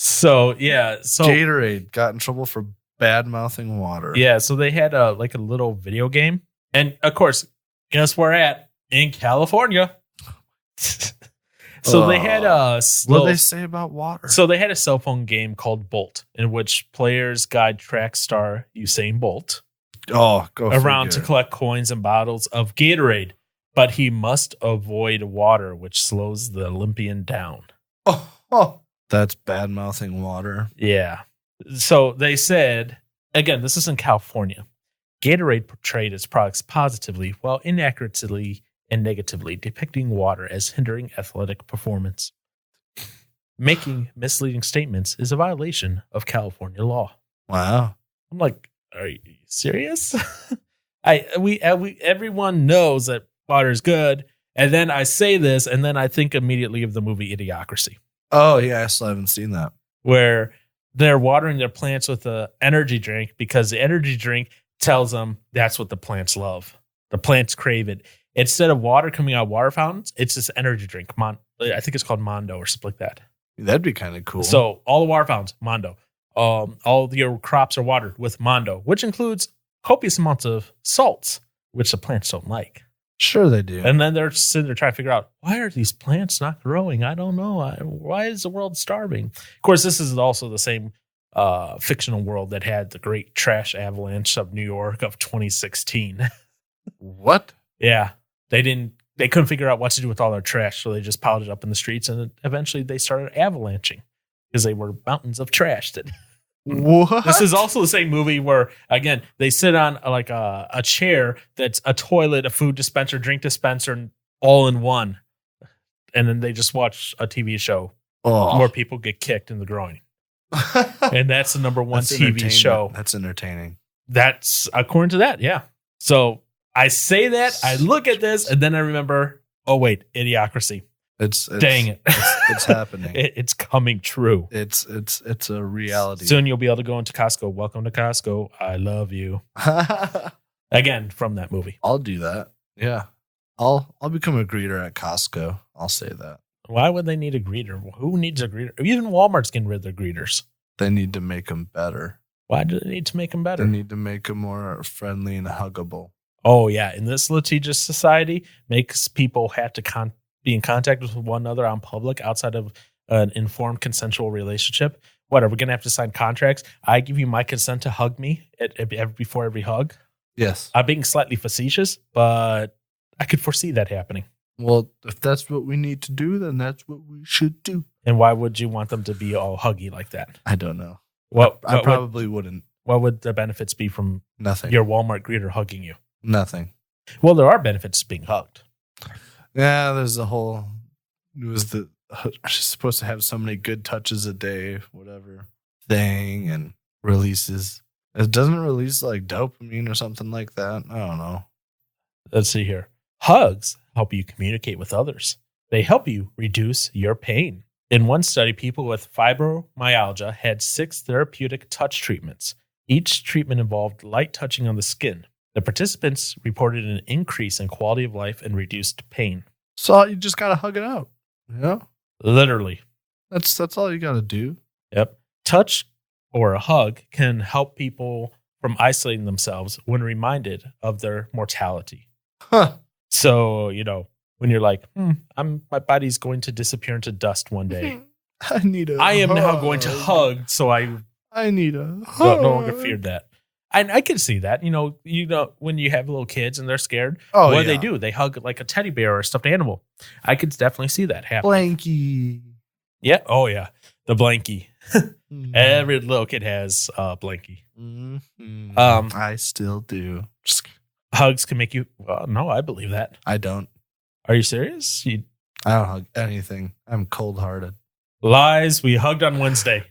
So yeah, so Gatorade got in trouble for bad mouthing water. yeah, so they had a little video game, and of course, guess where we're at in California. So they had a What do they say about water? So they had a cell phone game called Bolt, in which players guide track star Usain Bolt Go around to figure. collect coins and bottles of Gatorade, but he must avoid water, which slows the Olympian down. Oh, that's bad mouthing water. Yeah. So they said, again, this is in California. Gatorade portrayed its products positively while inaccurately and negatively depicting water as hindering athletic performance. Making misleading statements is a violation of California law. Wow. I'm like, are you serious? Everyone knows that water is good. And then I say this, and then I think immediately of the movie Idiocracy, Oh yeah, I still haven't seen that. where they're watering their plants with an energy drink because the energy drink tells them that's what the plants love. The plants crave it. Instead of water coming out of water fountains, it's this energy drink. I think it's called Mondo or something like that. That'd be kind of cool. So all the water fountains, Mondo. All of your crops are watered with Mondo, which includes copious amounts of salts, which the plants don't like. sure they do. And then they're sitting there trying to figure out, why are these plants not growing? I don't know. Why is the world starving? Of course, this is also the same fictional world that had the great trash avalanche of New York of 2016. What? Yeah. They couldn't figure out what to do with all their trash, so they just piled it up in the streets, and eventually they started avalanching because they were mountains of trash. What? This is also the same movie where, again, they sit on like a chair that's a toilet, a food dispenser, drink dispenser, all in one. And then they just watch a TV show where people get kicked in the groin. And that's the number one That's TV entertainment. show. That's entertaining. That's according to that, yeah. So I say that, I look at this, and then I remember, oh, wait, Idiocracy. It's Dang it. It's happening. It's coming true. It's a reality. Soon you'll be able to go into Costco. Welcome to Costco. I love you. Again, from that movie. I'll do that. Yeah. I'll become a greeter at Costco. I'll say that. Why would they need a greeter? Who needs a greeter? Even Walmart's getting rid of their greeters. They need to make them better. Why do they need to make them better? They need to make them more friendly and huggable. Oh, yeah. In this litigious society, makes people have to be in contact with one another on public outside of an informed consensual relationship. What, are we going to have to sign contracts? I give you my consent to hug me before every hug. Yes. I'm being slightly facetious, but I could foresee that happening. Well, if that's what we need to do, then that's what we should do. And why would you want them to be all huggy like that? I don't know. I probably wouldn't. What would the benefits be from Nothing. your Walmart greeter hugging you? Nothing. Well, there are benefits to being hugged. Yeah, there's the whole. It was supposed to have so many good touches a day, whatever thing, and releases. It doesn't release like dopamine or something like that. I don't know. Let's see here. Hugs help you communicate with others. They help you reduce your pain. In one study, people with fibromyalgia had 6 therapeutic touch treatments. Each treatment involved light touching on the skin. The participants reported an increase in quality of life and reduced pain. So you just gotta hug it out. Yeah, Literally. that's all you gotta do. Yep. Touch or a hug can help people from isolating themselves when reminded of their mortality. Huh. So, when you're like, my body's going to disappear into dust one day. I am now going to hug, so I need a no hug. longer feared that. And I can see that. When you have little kids and they're scared, Oh, what do yeah. they do? They hug like a teddy bear or a stuffed animal. I could definitely see that happen. Blanky. Yeah. Oh, yeah. The blankie. Mm. Every little kid has a blankie. Mhm. I still do. Hugs can make you. No, I believe that. I don't. Are you serious? I don't hug anything. I'm cold hearted. Lies. We hugged on Wednesday.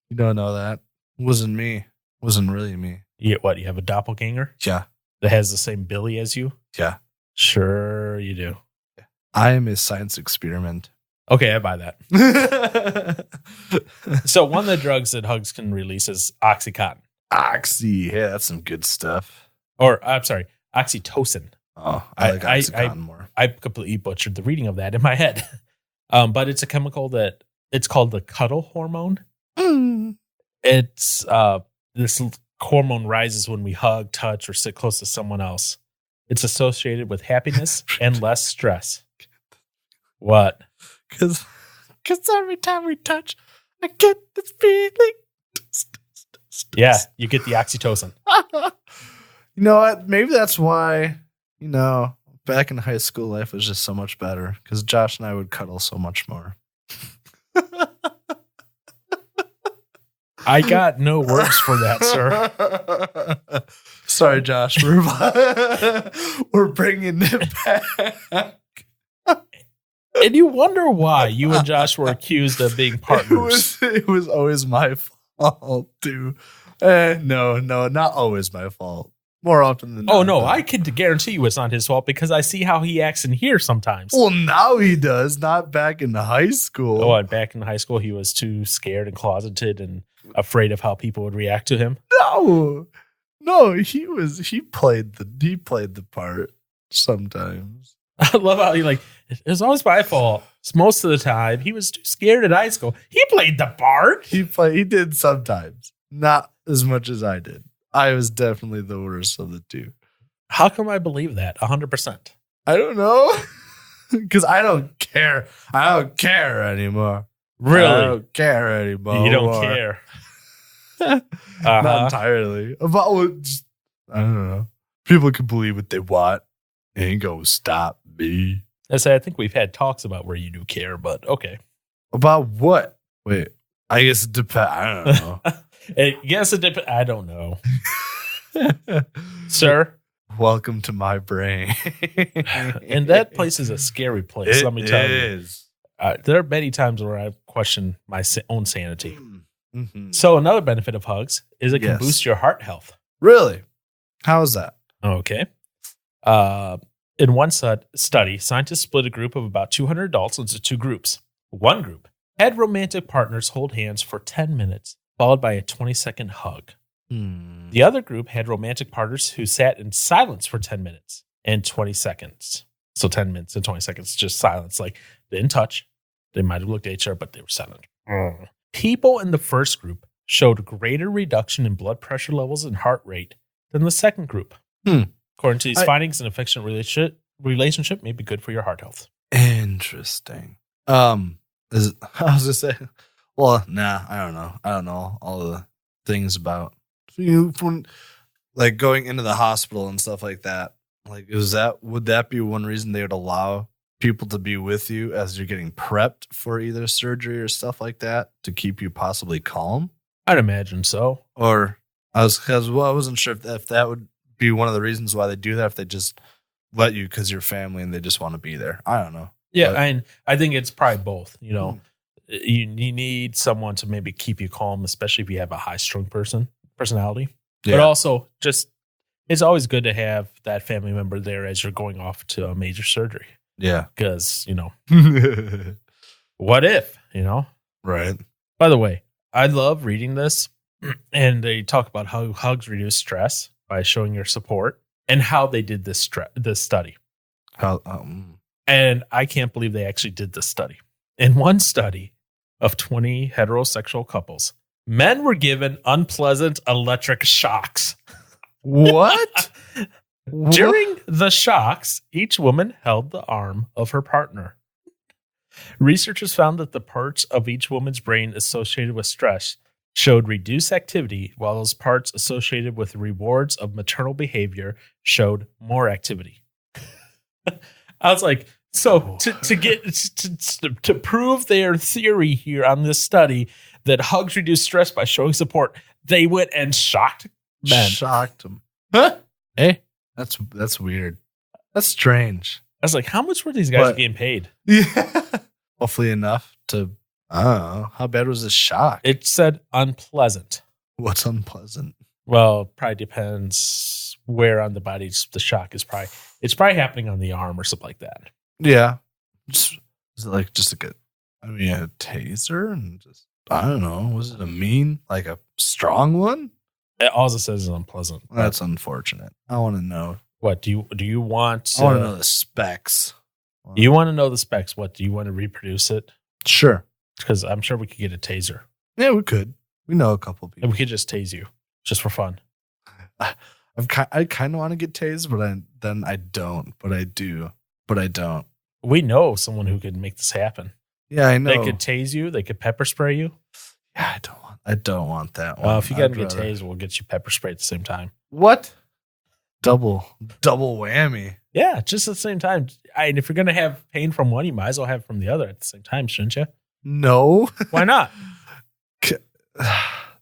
You don't know that. Wasn't me. Wasn't really me. You have a doppelganger Yeah. that has the same Billy as you? Yeah. Sure, you do. I am a science experiment. Okay, I buy that. So one of the drugs that hugs can release is Oxycontin. Oxy. Yeah, that's some good stuff. Or, I'm sorry, oxytocin. Oh, I like Oxycontin more. I completely butchered the reading of that in my head. But it's a chemical it's called the cuddle hormone. It's this hormone rises when we hug, touch, or sit close to someone else. It's associated with happiness and less stress. What? Because every time we touch, I get this feeling. Yeah, you get the oxytocin. You know what? Maybe that's why, back in high school, life was just so much better because Josh and I would cuddle so much more. I got no words for that, sir. Sorry, Josh. We're bringing it back. And you wonder why you and Josh were accused of being partners. It was always my fault, too. No, not always my fault. more often than not. Oh, no, I can guarantee you it's not his fault because I see how he acts in here sometimes. Well, now he does, not back in high school. Oh, and back in high school, he was too scared and closeted and afraid of how people would react to him. No, he played the part sometimes. I love how he it was always my fault. Most of the time, he was too scared at high school. He played the part. He did sometimes, not as much as I did. I was definitely the worst of the two. How come I believe that 100%? I don't know, because I don't care. I don't care anymore. Really? I don't care anymore. You don't care. Not entirely. I don't know. People can believe what they want. Ain't gonna stop me. I think we've had talks about where you do care, but okay. About what? Wait, I guess it depends. I don't know. Yes, it depends. I don't know. Sir? Welcome to my brain. And that place is a scary place, let me tell you. It is. There are many times where I've questioned my own sanity. Mm-hmm. So another benefit of hugs is it can Yes. boost your heart health. Really? How is that? Okay. In one study, scientists split a group of about 200 adults into two groups. One group had romantic partners hold hands for 10 minutes, followed by a 20-second hug. The other group had romantic partners who sat in silence for 10 minutes and 20 seconds. So 10 minutes and 20 seconds, just silence. Like, they didn't touch. They might have looked at each other, but they were silent. People in the first group showed greater reduction in blood pressure levels and heart rate than the second group. According to these findings, an affectionate relationship may be good for your heart health. Interesting. I was gonna say, well, I don't know. I don't know all the things about from like going into the hospital and stuff like that. Like, would that be one reason they would allow people to be with you as you're getting prepped for either surgery or stuff like that to keep you possibly calm? I'd imagine so. Or I wasn't sure if that would be one of the reasons why they do that, if they just let you because you're family and they just want to be there. I don't know. Yeah, and I think it's probably both. You know, you need someone to maybe keep you calm, especially if you have a high-strung personality. Yeah. But also, just it's always good to have that family member there as you're going off to a major surgery. Yeah. Because, what if, Right. By the way, I love reading this, and they talk about how hugs reduce stress by showing your support and how they did this study. And I can't believe they actually did this study. In one study of 20 heterosexual couples, men were given unpleasant electric shocks. What? During the shocks, each woman held the arm of her partner. Researchers found that the parts of each woman's brain associated with stress showed reduced activity, while those parts associated with rewards of maternal behavior showed more activity. I was like, so to prove their theory here on this study that hugs reduce stress by showing support, they went and shocked men. Shocked them. Huh? Hey, that's weird. That's strange. I was like, how much were these guys getting paid? Yeah. Hopefully enough to, I don't know. How bad was the shock? It said unpleasant. What's unpleasant? Well, probably depends where on the body the shock is probably. It's probably happening on the arm or something like that. Yeah. Is it like a taser? And just, I don't know. Was it like a strong one? All it says is unpleasant. That's unfortunate. I want to know. What do you want? I want to know the specs. You want to know the specs? What do you want to reproduce it? Sure. Because I'm sure we could get a taser. Yeah, we could. We know a couple people. And we could just tase you, just for fun. I kind of want to get tased, but I don't. But I do. But I don't. We know someone who could make this happen. Yeah, I know. They could tase you. They could pepper spray you. Yeah, I don't want that one. If you got to get tased, we'll get you pepper spray at the same time. What? Double whammy. Yeah, just at the same time. And if you're going to have pain from one, you might as well have it from the other at the same time, shouldn't you? No. Why not?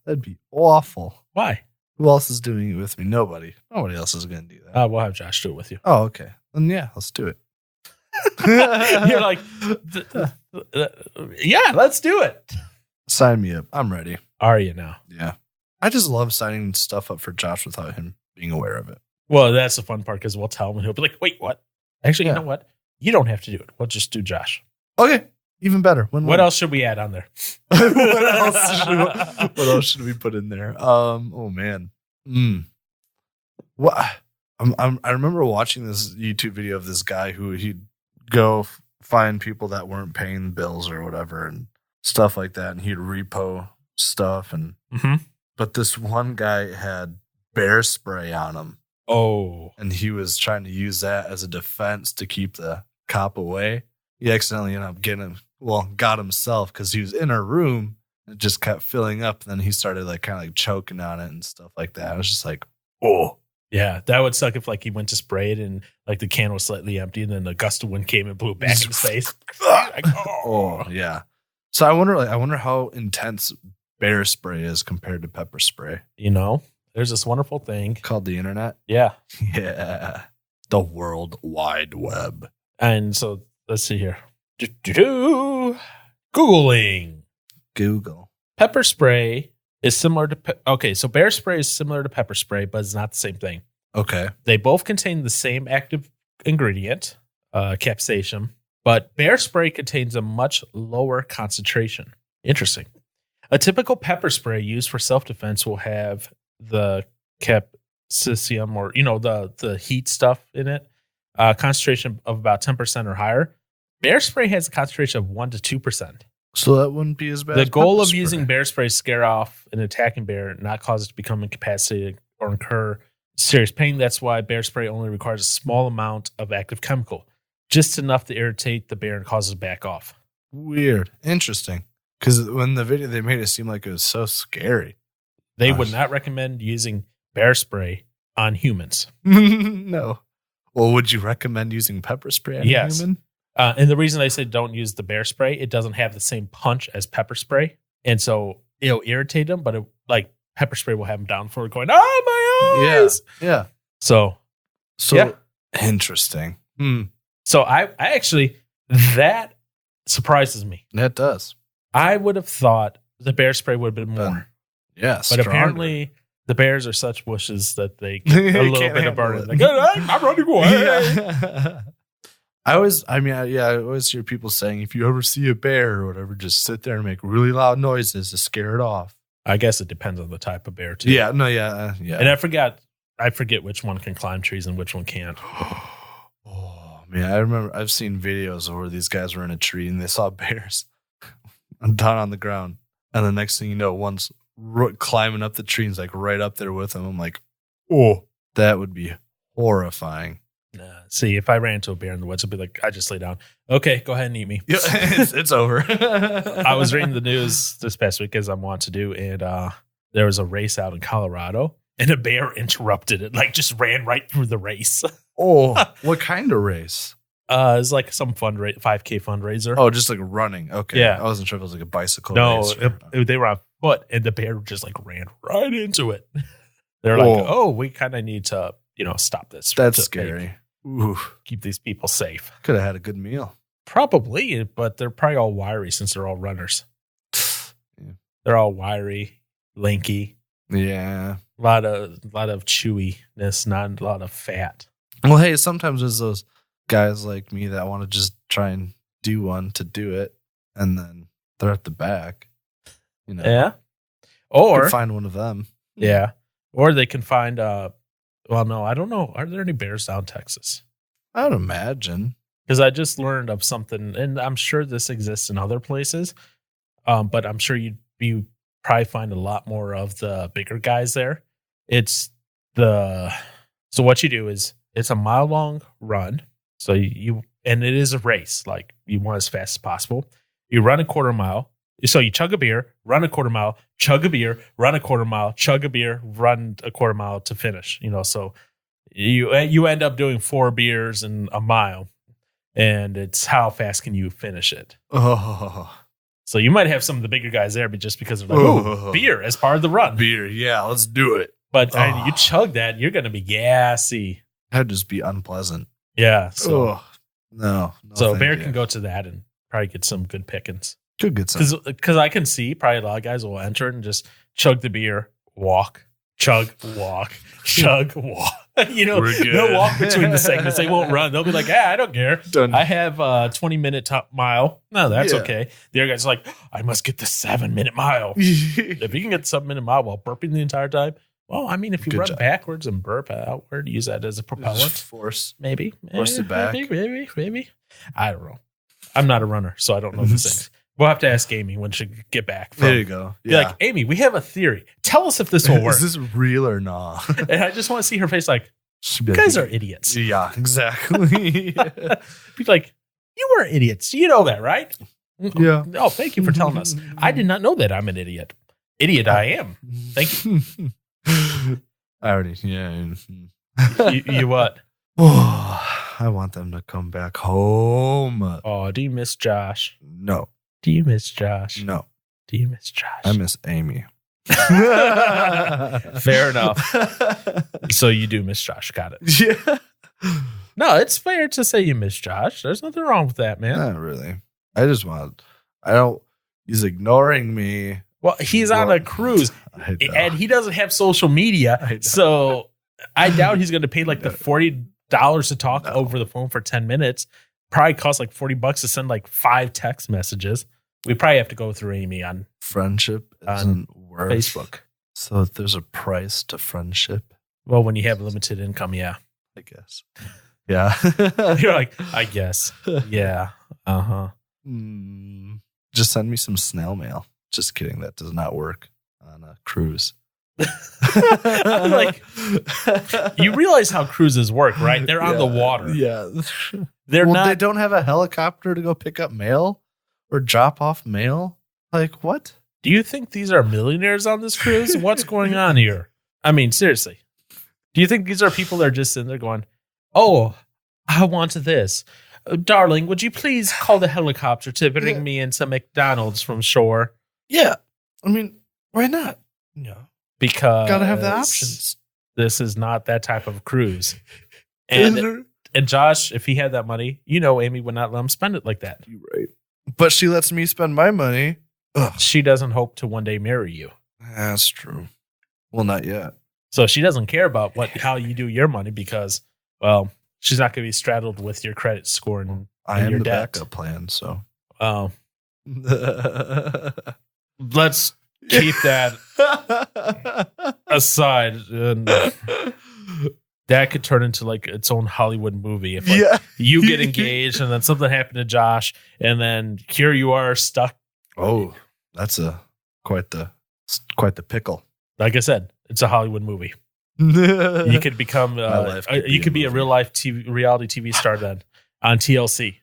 That'd be awful. Why? Who else is doing it with me? Nobody. Nobody else is going to do that. We'll have Josh do it with you. Oh, okay. Then yeah, let's do it. You're like, yeah, let's do it. Sign me up. I'm ready. Are you now? Yeah. I just love signing stuff up for Josh without him being aware of it. Well, that's the fun part because we'll tell him and he'll be like, wait, what? Actually, Yeah. you know what? You don't have to do it. We'll just do Josh. Okay, even better. What else should we add on there? What else should we put in there? Oh man. What? I remember watching this YouTube video of this guy who he'd go find people that weren't paying bills or whatever and stuff like that, and he'd repo stuff. And but this one guy had bear spray on him. Oh, And he was trying to use that as a defense to keep the cop away. He accidentally ended up got himself because he was in a room and it just kept filling up. And then he started kind of choking on it and stuff like that. I was just like, oh. yeah. That would suck if he went to spray it and the can was slightly empty and then a gust of wind came and blew it back in his face. Oh, yeah. So I wonder how intense bear spray is compared to pepper spray. There's this wonderful thing Called the internet. Yeah. Yeah. The World Wide Web. And so let's see here. Googling. Google. Pepper spray is similar to so bear spray is similar to pepper spray, but it's not the same thing. Okay. They both contain the same active ingredient, capsaicin, but bear spray contains a much lower concentration. Interesting. A typical pepper spray used for self-defense will have the capsaicin or the heat stuff in it, concentration of about 10% or higher. Bear spray has a concentration of 1 to 2%. So that wouldn't be as bad. The as goal pepper of spray. using bear spray is scare off an attacking bear, not cause it to become incapacitated or incur serious pain. That's why bear spray only requires a small amount of active chemical, just enough to irritate the bear and cause it to back off. Weird. Interesting. Because when the video, they made it seem like it was so scary. They would not recommend using bear spray on humans. No. Well, would you recommend using pepper spray on a Yes. human? And the reason I say don't use the bear spray, it doesn't have the same punch as pepper spray. And so it'll irritate them, but pepper spray will have them down for going, oh, my eyes. Yeah. So yeah. Interesting. So I actually, that surprises me. That does. I would have thought the bear spray would have been more. Yeah. But apparently the bears are such wushes that they get a little Can't bit of handle burning. it. Like, "Hey, I'm running away. Yeah. I always hear people saying if you ever see a bear or whatever, just sit there and make really loud noises to scare it off. I guess it depends on the type of bear too. Yeah, no, yeah. And I forget which one can climb trees and which one can't. Oh man, I remember I've seen videos where these guys were in a tree and they saw bears down on the ground, and the next thing you know, one's climbing up the tree and is right up there with them. I'm like, oh, that would be horrifying. See, if I ran into a bear in the woods, I'd be like, I just lay down. Okay, go ahead and eat me. Yeah, it's over. I was reading the news this past week, as I want to do, and there was a race out in Colorado, and a bear interrupted it, just ran right through the race. Oh, what kind of race? It was some 5K fundraiser. Oh, just running. Okay. Yeah. I wasn't sure if it was a bicycle No, race. they were on foot, and the bear just ran right into it. They're like, oh, we kind of need to, stop this. That's to scary. Ooh, keep these people safe. could have had a good meal. Probably, but they're probably all wiry since they're all runners. Yeah. They're all wiry, lanky, Yeah. a lot of chewiness, not a lot of fat. Well, hey, sometimes there's those guys like me that want to just try and do one to do it, and then they're at the back. Yeah. Or Or find one of them. yeah. Or they can find well, no, I don't know. Are there any bears down Texas? I would imagine. Because I just learned of something, and I'm sure this exists in other places. But I'm sure you'd probably find a lot more of the bigger guys there. So what you do is it's a mile-long run. So and it is a race. You want as fast as possible. You run a quarter mile. So you chug a beer, run a quarter mile, chug a beer, run a quarter mile, chug a beer, run a quarter mile to finish. So you end up doing 4 beers in a mile, and it's how fast can you finish it. Oh, So you might have some of the bigger guys there, but just because they're like, beer as part of the run. beer. Yeah, let's do it. But you chug that, you're going to be gassy. That'd just be unpleasant. Yeah. So No. so thank bear you. can go to that and probably get some good pickings. Could get some. Because I can see probably a lot of guys will enter it and just chug the beer, walk, chug, walk, chug, walk. We're good. they'll walk between the segments. They won't run. They'll be like, I don't care. Done. I have a 20-minute top mile. No, that's Yeah. okay. The other guy's like, I must get the 7-minute mile. If you can get the 7-minute mile while burping the entire time, well, I mean, if you Good run job. backwards and burp outward, use that as a propellant. Force. Maybe. Force it back. Maybe. I don't know. I'm not a runner, so I don't know these things. We'll have to ask Amy when she get back. There you go. Be like, Amy, we have a theory. Tell us if this will work. Is this real or not? And I just want to see her face like, She'd you be like, guys are idiots. Yeah, exactly. Be like, you are idiots. You know that, right? Yeah. Oh, thank you for telling us. I did not know that I'm an idiot. Idiot I am. Thank you. I already, yeah. You what? Oh, I want them to come back home. Oh, do you miss Josh? No, Do you miss Josh? no. Do you miss Josh? I miss Amy. Fair enough. So you do miss Josh. Got it. Yeah. No, it's fair to say you miss Josh. There's nothing wrong with that, man. Not really. He's ignoring me. Well, he's on a cruise I know. and he doesn't have social media. I know. So I doubt he's going to pay like the $40 to talk over the phone for 10 minutes. Probably costs like $40 to send like 5 text messages. We probably have to go through Amy on Friendship On isn't worth. Facebook. So there's a price to friendship, Well, when you have limited income, yeah. I guess. Yeah. You're like, I guess. Yeah. Uh-huh. Just send me some snail mail. Just kidding. That does not work on a cruise. I'm like, you realize how cruises work, right? They're on the water. Yeah. They're Well, not. they don't have a helicopter to go pick up mail or drop off mail. Like what? Do you think these are millionaires on this cruise? What's going on here? I mean, seriously. Do you think these are people that are just sitting there going, oh, I want this. Darling, would you please call the helicopter to bring me into McDonald's from shore? Yeah. I mean, why not? Yeah. Because Gotta have the options. This is not that type of cruise. And Josh, if he had that money, Amy would not let him spend it like that. You're right. But she lets me spend my money. Ugh. She doesn't hope to one day marry you. That's true. Well, not yet. So she doesn't care about how you do your money because, well, she's not going to be straddled with your credit score and I am your the debt. backup plan, so. Let's keep that aside. And that could turn into like its own Hollywood movie. If you get engaged and then something happened to Josh and then here you are stuck. Oh, that's quite the pickle. Like I said, it's a Hollywood movie. You could become, life could be you could a be a movie. real life reality TV star then on TLC.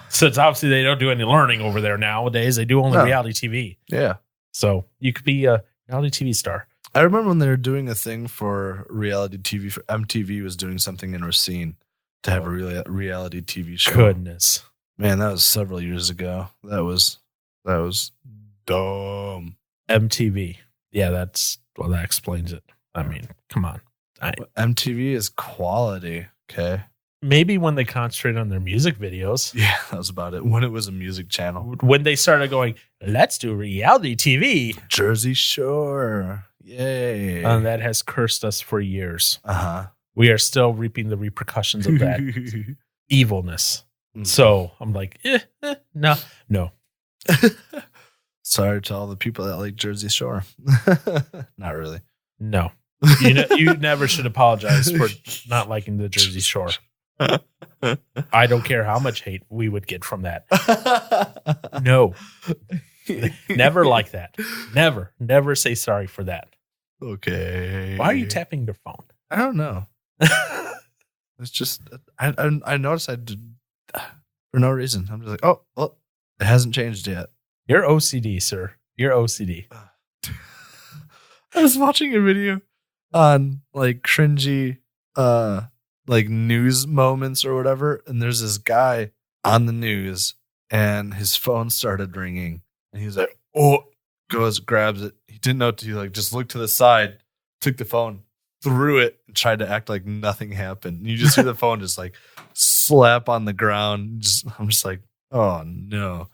Since obviously they don't do any learning over there nowadays, they do only No. reality TV. Yeah. So you could be a reality TV star. I remember when they were doing a thing for reality TV. For MTV was doing something in Racine to have a reality TV show. Goodness. Man, that was several years ago. That was dumb. MTV. Yeah, that explains it. I mean, come on. MTV is quality. Okay. Maybe when they concentrate on their music videos, Yeah, that was about it. When it was a music channel. when they started going, let's do reality TV, Jersey Shore. Yay. and that has cursed us for years. Uh-huh. We are still reaping the repercussions of that evilness. So I'm like, no. Sorry to all the people that like Jersey Shore. Not really. No. You never should apologize for not liking the Jersey Shore. I don't care how much hate we would get from that. No. Never like that. Never say sorry for that. Okay. Why are you tapping your phone? I don't know. It's just I noticed I did for no reason. I'm just like, oh, well, it hasn't changed yet. You're OCD, sir. You're OCD. I was watching a video on like cringy like news moments or whatever, and there's this guy on the news and his phone started ringing and he was like, oh, grabs it. He didn't know what to do, like just looked to the side, took the phone, threw it, and tried to act like nothing happened. And you just hear the phone just like slap on the ground. I'm just like, oh no.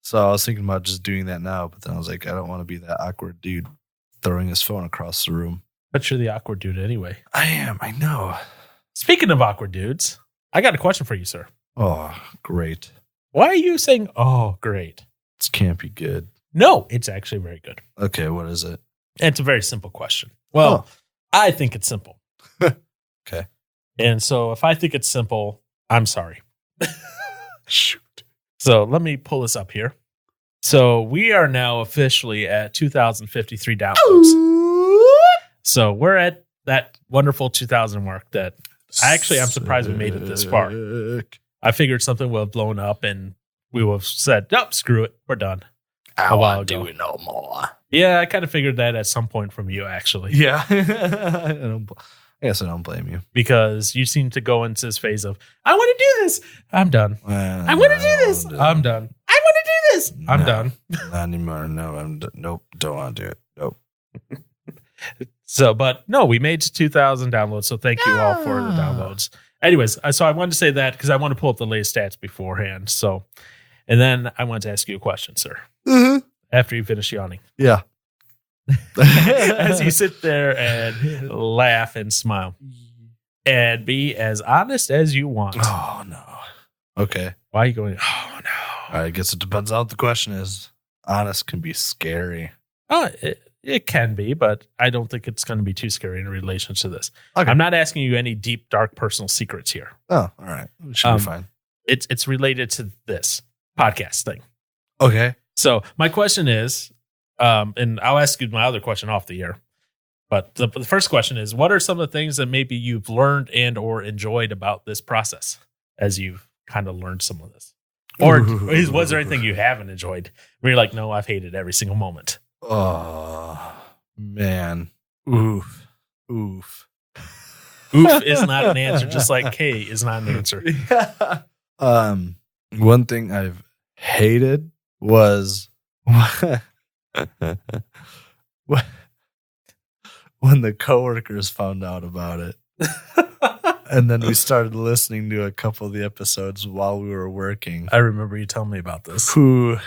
So I was thinking about just doing that now, but then I was like, I don't want to be that awkward dude throwing his phone across the room. But you're the awkward dude anyway. I am. I know. Speaking of awkward dudes, I got a question for you, sir. Oh, great. Why are you saying, oh, great? This can't be good. No, it's actually very good. Okay, what is it? It's a very simple question. Well, I think it's simple. Okay. And so if I think it's simple, I'm sorry. Shoot. So let me pull this up here. So we are now officially at 2,053 downloads. So we're at that wonderful 2,000 mark that I'm surprised we made it this far. I figured something would have blown up and we would have said, nope, screw it. We're done. I while won't ago. do it no more. Yeah, I kind of figured that at some point from you, actually. Yeah. I guess I don't blame you. Because you seem to go into this phase of, I want to do this. I'm done. I want to do this. I'm done. I want to do this. I'm done. Not anymore. No, nope. Don't want to do it. Nope. So, but no, we made 2,000 downloads. So thank you all for the downloads. Anyways, so I wanted to say that because I want to pull up the latest stats beforehand. So, and then I wanted to ask you a question, sir. Mm-hmm. After you finish yawning. Yeah. As you sit there and laugh and smile and be as honest as you want. Oh, no. Okay. Why are you going, oh, no? I guess it depends on what the question is. Honest can be scary. Oh, it can be, but I don't think it's going to be too scary in relation to this. Okay. I'm not asking you any deep, dark personal secrets here. Oh, all right. We should be fine. It's related to this podcast thing. Okay. So my question is, and I'll ask you my other question off the air, but the first question is, what are some of the things that maybe you've learned and or enjoyed about this process as you've kind of learned some of this? Or was there anything you haven't enjoyed where you're like, no, I've hated every single moment? Oh, man. Oof. Oof is not an answer, just like K is not an answer. One thing I've hated was when the coworkers found out about it. And then we started listening to a couple of the episodes while we were working. I remember you telling me about this. Ooh.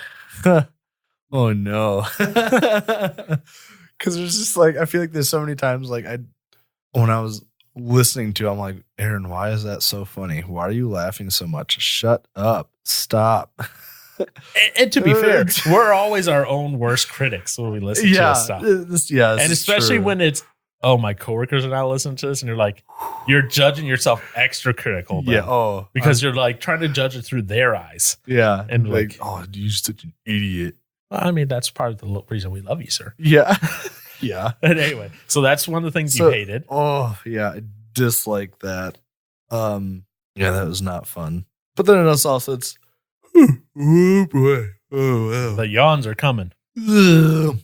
Oh no. Because there's just like, I feel like there's so many times like when I was listening to, I'm like, Aaron, why is that so funny? Why are you laughing so much? Shut up. Stop. And to be fair, we're always our own worst critics when we listen to stuff. And especially when it's, oh, my coworkers are not listening to this, and you're like, you're judging yourself extra critical. Then, because you're like trying to judge it through their eyes. Yeah. And like, oh, you're such an idiot. I mean, that's part of the reason we love you, sir. Yeah. Yeah. And anyway, so that's one of the things you hated. Oh, yeah. I dislike that. Yeah, that was not fun. But then it's also, it's, oh boy. Oh, wow. The yawns are coming. Okay,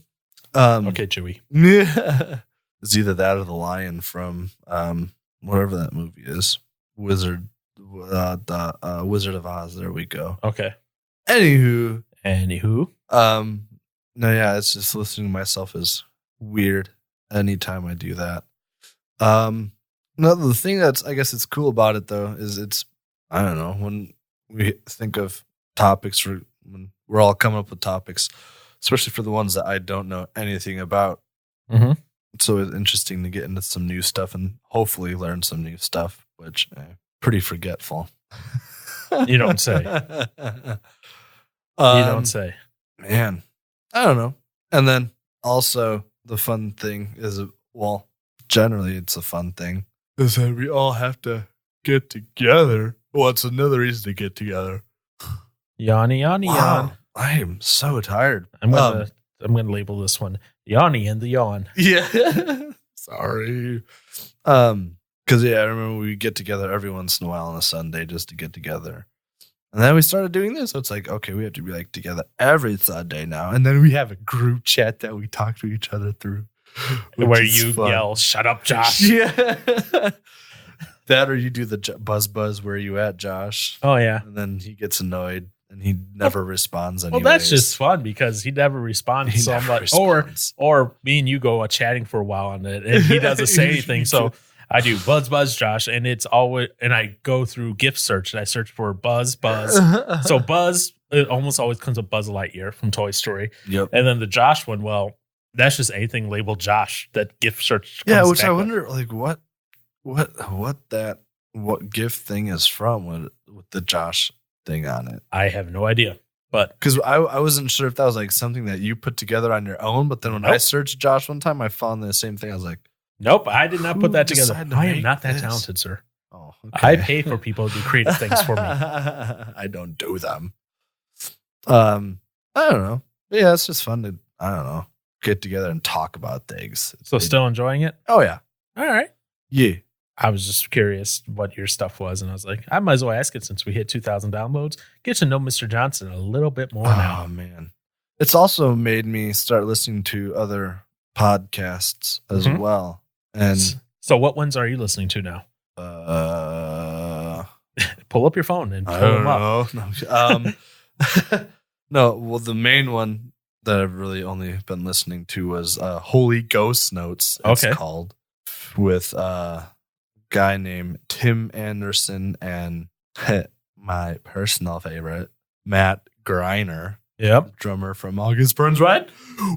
Chewy. It's either that or the lion from whatever that movie is. Wizard of Oz. There we go. Okay. Anywho. No, yeah, it's just listening to myself is weird anytime I do that. No, the thing that's, I guess it's cool about it though, is it's, I don't know, when we think of topics, when we're all coming up with topics, especially for the ones that I don't know anything about. Mm-hmm. It's always interesting to get into some new stuff and hopefully learn some new stuff, which I'm pretty forgetful. You don't say. You don't say. Man, I don't know. And then also the fun thing is, well, generally it's a fun thing, is that we all have to get together. Well, it's another reason to get together. Yawn. I am so tired. I'm gonna label this one Yanni and the Yawn. Yeah. Sorry. Because I remember we get together every once in a while on a Sunday just to get together. And then we started doing this. So it's like, okay, we have to be like together every Sunday now. And then we have a group chat that we talk to each other through. Where you yell, "Shut up, Josh." Yeah. That or you do the buzz, where you at, Josh? Oh, yeah. And then he gets annoyed and he never responds anyways. Well, that's just fun because he never responds so much. Or me and you go chatting for a while on it and he doesn't say anything. So I do buzz, Josh, and it's always, and I go through gift search and I search for buzz. So buzz, it almost always comes with Buzz Lightyear from Toy Story. Yep. And then the Josh one, well, that's just anything labeled Josh that gift search. Yeah, which I wonder, like, what that what gift thing is from with the Josh thing on it. I have no idea. But Because I wasn't sure if that was like something that you put together on your own, but then when I Nope. searched Josh one time, I found the same thing. I was like, nope, I did not Who put that together. decided to I am make not that this? talented, sir. oh, I okay. pay for people to do creative things for me. I don't do them. I don't know. But yeah, it's just fun to, I don't know, get together and talk about things. So still enjoying it? Oh, yeah. All right. Yeah. I was just curious what your stuff was, and I was like, I might as well ask it since we hit 2,000 downloads. Get to know Mr. Johnson a little bit more now. Oh, man. It's also made me start listening to other podcasts as Mhm. well. And So what ones are you listening to now? Pull up your phone and pull I them don't up. know. No, well, the main one that I've really only been listening to was Holy Ghost Notes. It's Okay. called, with a guy named Tim Anderson and my personal favorite, Matt Greiner, Yep. drummer from August Burns Red.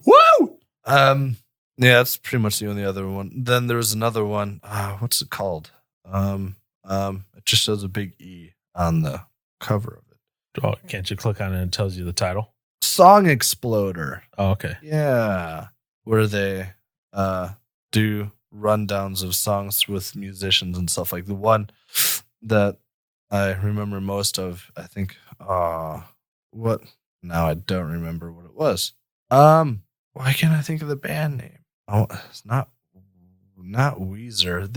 Woo! Yeah, that's pretty much the only other one. Then there was another one. What's it called? It just shows a big E on the cover of it. Oh, can't you click on it and it tells you the title? Song Exploder. Oh, okay. Yeah. Where they do rundowns of songs with musicians and stuff. Like the one that I remember most of, I think, what? Now I don't remember what it was. Why can't I think of the band name? Oh, it's not Weezer.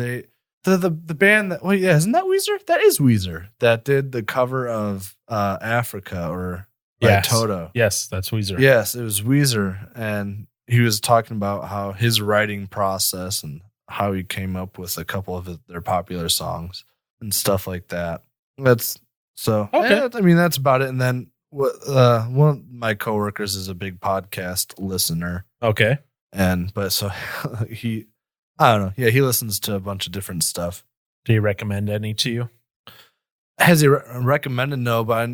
The band that, well, yeah, isn't that Weezer? That is Weezer that did the cover of Africa or by Yes. Toto. Yes, that's Weezer. Yes, it was Weezer, and he was talking about how his writing process and how he came up with a couple of their popular songs and stuff like that. That's so. Okay. I mean, that's about it. And then one of my coworkers is a big podcast listener, Okay. but so I don't know. Yeah, he listens to a bunch of different stuff. Do you recommend any to you? Has he recommended? No, but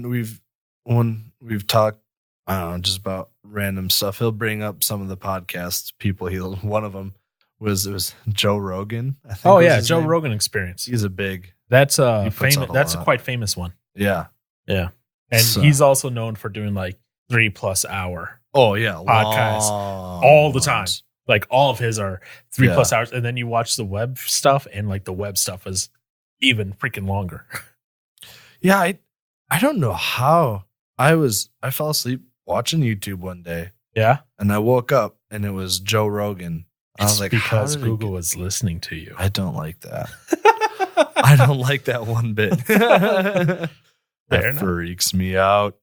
when we've talked, I don't know, just about random stuff. He'll bring up some of the podcasts people. One of them was Joe Rogan. I think Oh was yeah, his Joe name. Rogan Experience. He's a big, That's He a puts famous. out a That's a lot. quite famous one. yeah. Yeah, and So- he's also known for doing like 3+ hour. Oh yeah, Podcasts long all the time. ones. Like all of his are 3+ Yeah. hours, and then you watch the web stuff, and like the web stuff is even freaking longer. Yeah, I don't know how I fell asleep watching YouTube one day, Yeah, and I woke up and it was Joe Rogan. I it's was like, because how did Google is listening to you. I don't like that. I don't like that one bit. Fair That enough. freaks me out.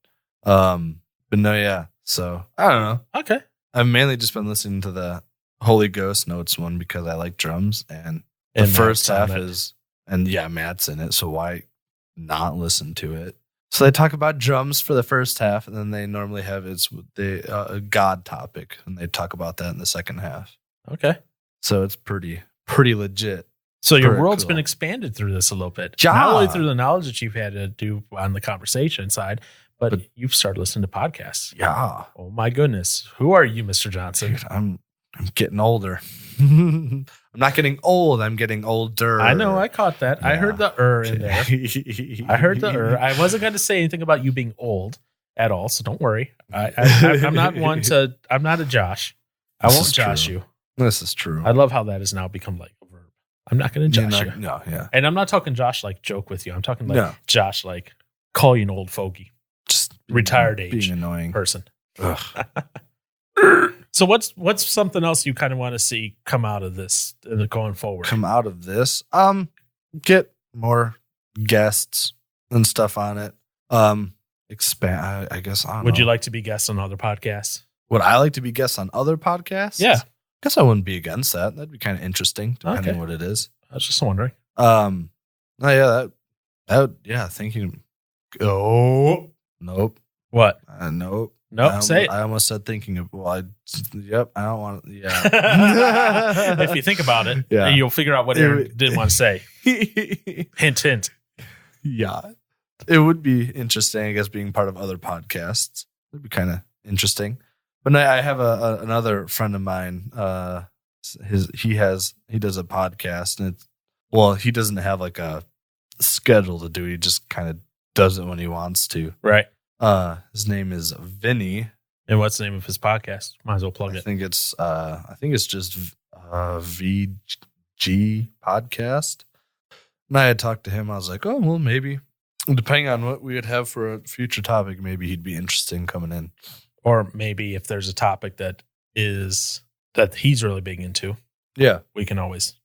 But no, yeah. So I don't know. Okay. I've mainly just been listening to the Holy Ghost Notes one because I like drums, and the And first Matt's on half it. is, and yeah, Matt's in it. So why not listen to it? So they talk about drums for the first half, and then they normally have a God topic, and they talk about that in the second half. Okay. So it's pretty legit. So your Very world's cool. been expanded through this a little bit. Yeah. Not only through the knowledge that you've had to do on the conversation side, but But- you've started listening to podcasts. Yeah. Oh my goodness. Who are you, Mr. Johnson? Dude, I'm getting older. I'm not getting old. I'm getting older. I know, I caught that. I Yeah. heard the in there. I heard the I wasn't going to say anything about you being old at all, so don't worry. I'm not one to. I'm not a Josh. I This won't is Josh true. you. This is true. I love how that has now become like a verb. I'm not going to You're Josh not- you, No, yeah. and I'm not talking Josh like joke with you. I'm talking like No. Josh like call you an old fogey Just Retired age. being annoying. person. Ugh. So what's something else you kind of want to see come out of this going forward? Come out of this. Get more guests and stuff on it. Expand. I guess. I don't Would know. you like to be guests on other podcasts? Would I like to be guests on other podcasts? Yeah. Guess I wouldn't be against that. That'd be kind of interesting, depending Okay. what it is. I was just wondering. Oh yeah, that would, yeah. Thinking. Oh nope. What? Nope. Nope. Say it. I almost said thinking of. Well, yep. I don't want. Yeah. If you think about it, Yeah. you'll figure out what Aaron didn't want to say. it, Hint, hint. yeah, it would be interesting. I guess being part of other podcasts would be kind of interesting. But no, I have another friend of mine. He does a podcast, and he doesn't have like a schedule to do. He just kind of does it when he wants to. Right. His name is Vinny. And what's the name of his podcast? Might as well plug I it. think it's just VG podcast. And I had talked to him. I was like, oh well, maybe depending on what we would have for a future topic, maybe he'd be interested in coming in. Or maybe if there's a topic that he's really big into, Yeah, we can always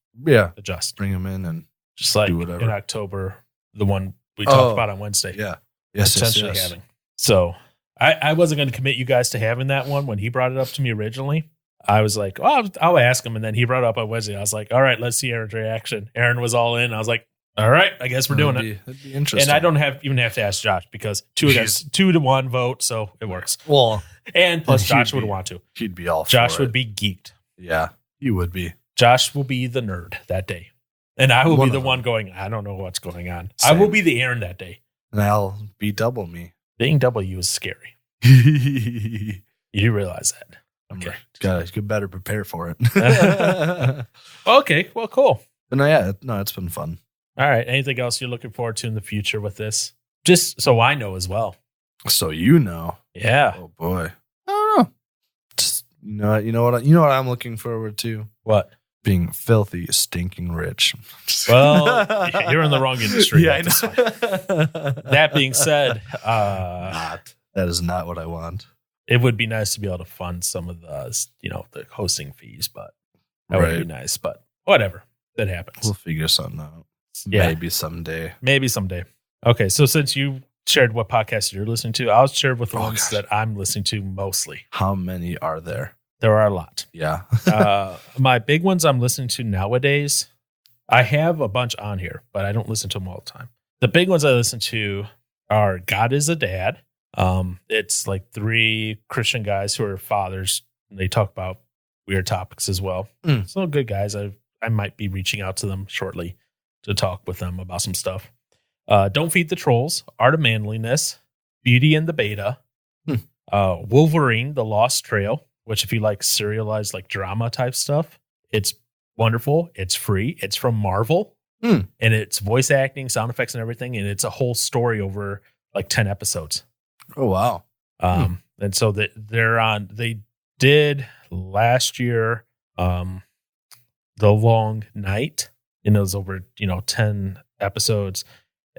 adjust. bring him in and Just like do whatever. in October, the one we talked about on Wednesday. yeah, yes. Having. So I wasn't going to commit you guys to having that one when he brought it up to me originally. I was like, oh, I'll ask him. And then he brought it up on Wednesday. I was like, all right, let's see Aaron's reaction. Aaron was all in. I was like, all right, I guess we're doing it. It'd be interesting. And I don't even have to ask Josh because 2-1 vote, so it works. Well, And plus, he'd Josh be- would want to. he'd be all. Josh for would it. be geeked. Yeah, he would be. Josh will be the nerd that day. And I will One be the of one them. going, I don't know what's going on. Same. I will be the Aaron that day. And I'll be double me. Being W is scary. I'm You do realize that. Okay. Gotta better prepare for it. Okay, well, cool. But no, it's been fun. All right. Anything else you're looking forward to in the future with this? Just so I know as well. So you know. Yeah. Oh boy. I don't know. Just you know what I'm looking forward to? What? Being filthy, stinking rich. Well, you're in the wrong industry. Yeah, I at this point. know. That being said, That is not what I want. it would be nice to be able to fund some of the, the hosting fees, but that would be Right. nice. But whatever, that happens. We'll figure something out. Yeah. Maybe someday. Maybe someday. Okay, so since you shared what podcast you're listening to, I'll share with the Oh, ones gosh. that I'm listening to mostly. How many are there? There are a lot. Yeah. My big ones I'm listening to nowadays, I have a bunch on here, but I don't listen to them all the time. The big ones I listen to are God is a Dad. It's like 3 Christian guys who are fathers. And they talk about weird topics as well. Mm. So good guys. I might be reaching out to them shortly to talk with them about some stuff. Don't Feed the Trolls, Art of Manliness, Beauty and the Beta, Wolverine, The Lost Trail, which if you like serialized like drama type stuff, it's wonderful. It's free. It's from Marvel. Mm. And it's voice acting, sound effects and everything. And it's a whole story over like 10 episodes. Oh wow. And so they did last year, The Long Night, and it was over, 10 episodes,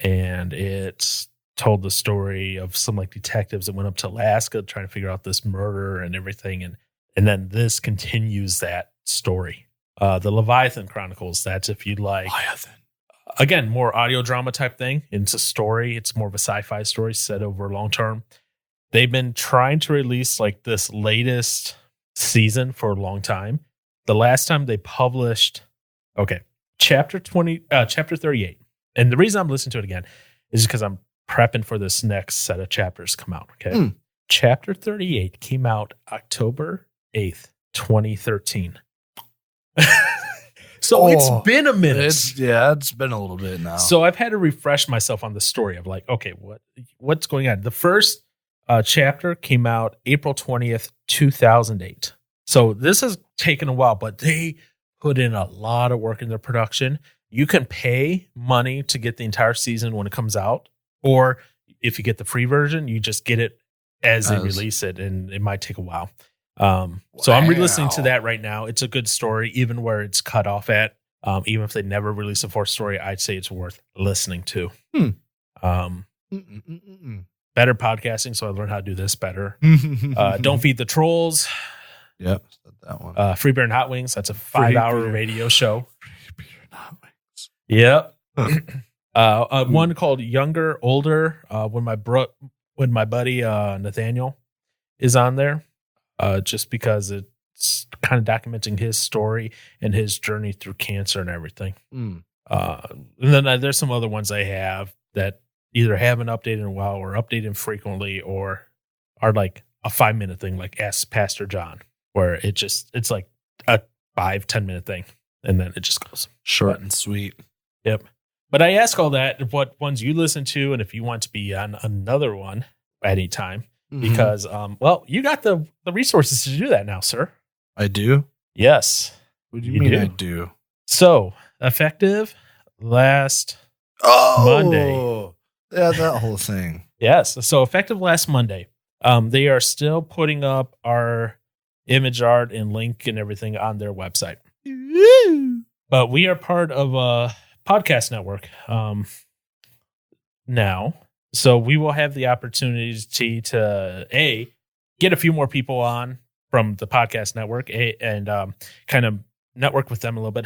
and it told the story of some like detectives that went up to Alaska trying to figure out this murder and everything. And then this continues that story. The Leviathan Chronicles, that's if you'd like, again, more audio drama type thing. It's a story. It's more of a sci-fi story set over long term. They've been trying to release like this latest season for a long time. The last time they published, chapter 38. And the reason I'm listening to it again is because I'm prepping for this next set of chapters to come out. Okay. Mm. Chapter 38 came out October 8th, 2013. So it's been a minute. It's been a little bit now. So I've had to refresh myself on the story of like, okay, what's going on? The first chapter came out April 20th, 2008. So this has taken a while, but they put in a lot of work in their production. You can pay money to get the entire season when it comes out, or if you get the free version, you just get it as they release it, and it might take a while. So I'm re-listening to that right now. It's a good story, even where it's cut off at. Even if they never release a 4th story, I'd say it's worth listening to. Better podcasting, so I learned how to do this better. Don't Feed the Trolls. Yep, that one. Free Beer and Hot Wings. That's a 5-hour Beer. radio show. Free Beer and Hot Wings. Yep. One called Younger, Older. When my buddy Nathaniel is on there, just because it's kind of documenting his story and his journey through cancer and everything. Mm. And then there's some other ones I have that either haven't updated in a while or updated frequently, or are like a 5-minute thing, like Ask Pastor John, where it's like a 5-10 minute thing, and then it just goes Short and sweet. Yep. But I ask all that, what ones you listen to, and if you want to be on another one at any time, because, you got the resources to do that now, sir. I do. Yes. What do you You mean do. I do? So effective last Monday. Yeah, that whole thing. Yes. So effective last Monday, they are still putting up our image art and link and everything on their website. But we are part of a podcast network now. So we will have the opportunity to get a few more people on from the podcast network and kind of network with them a little bit.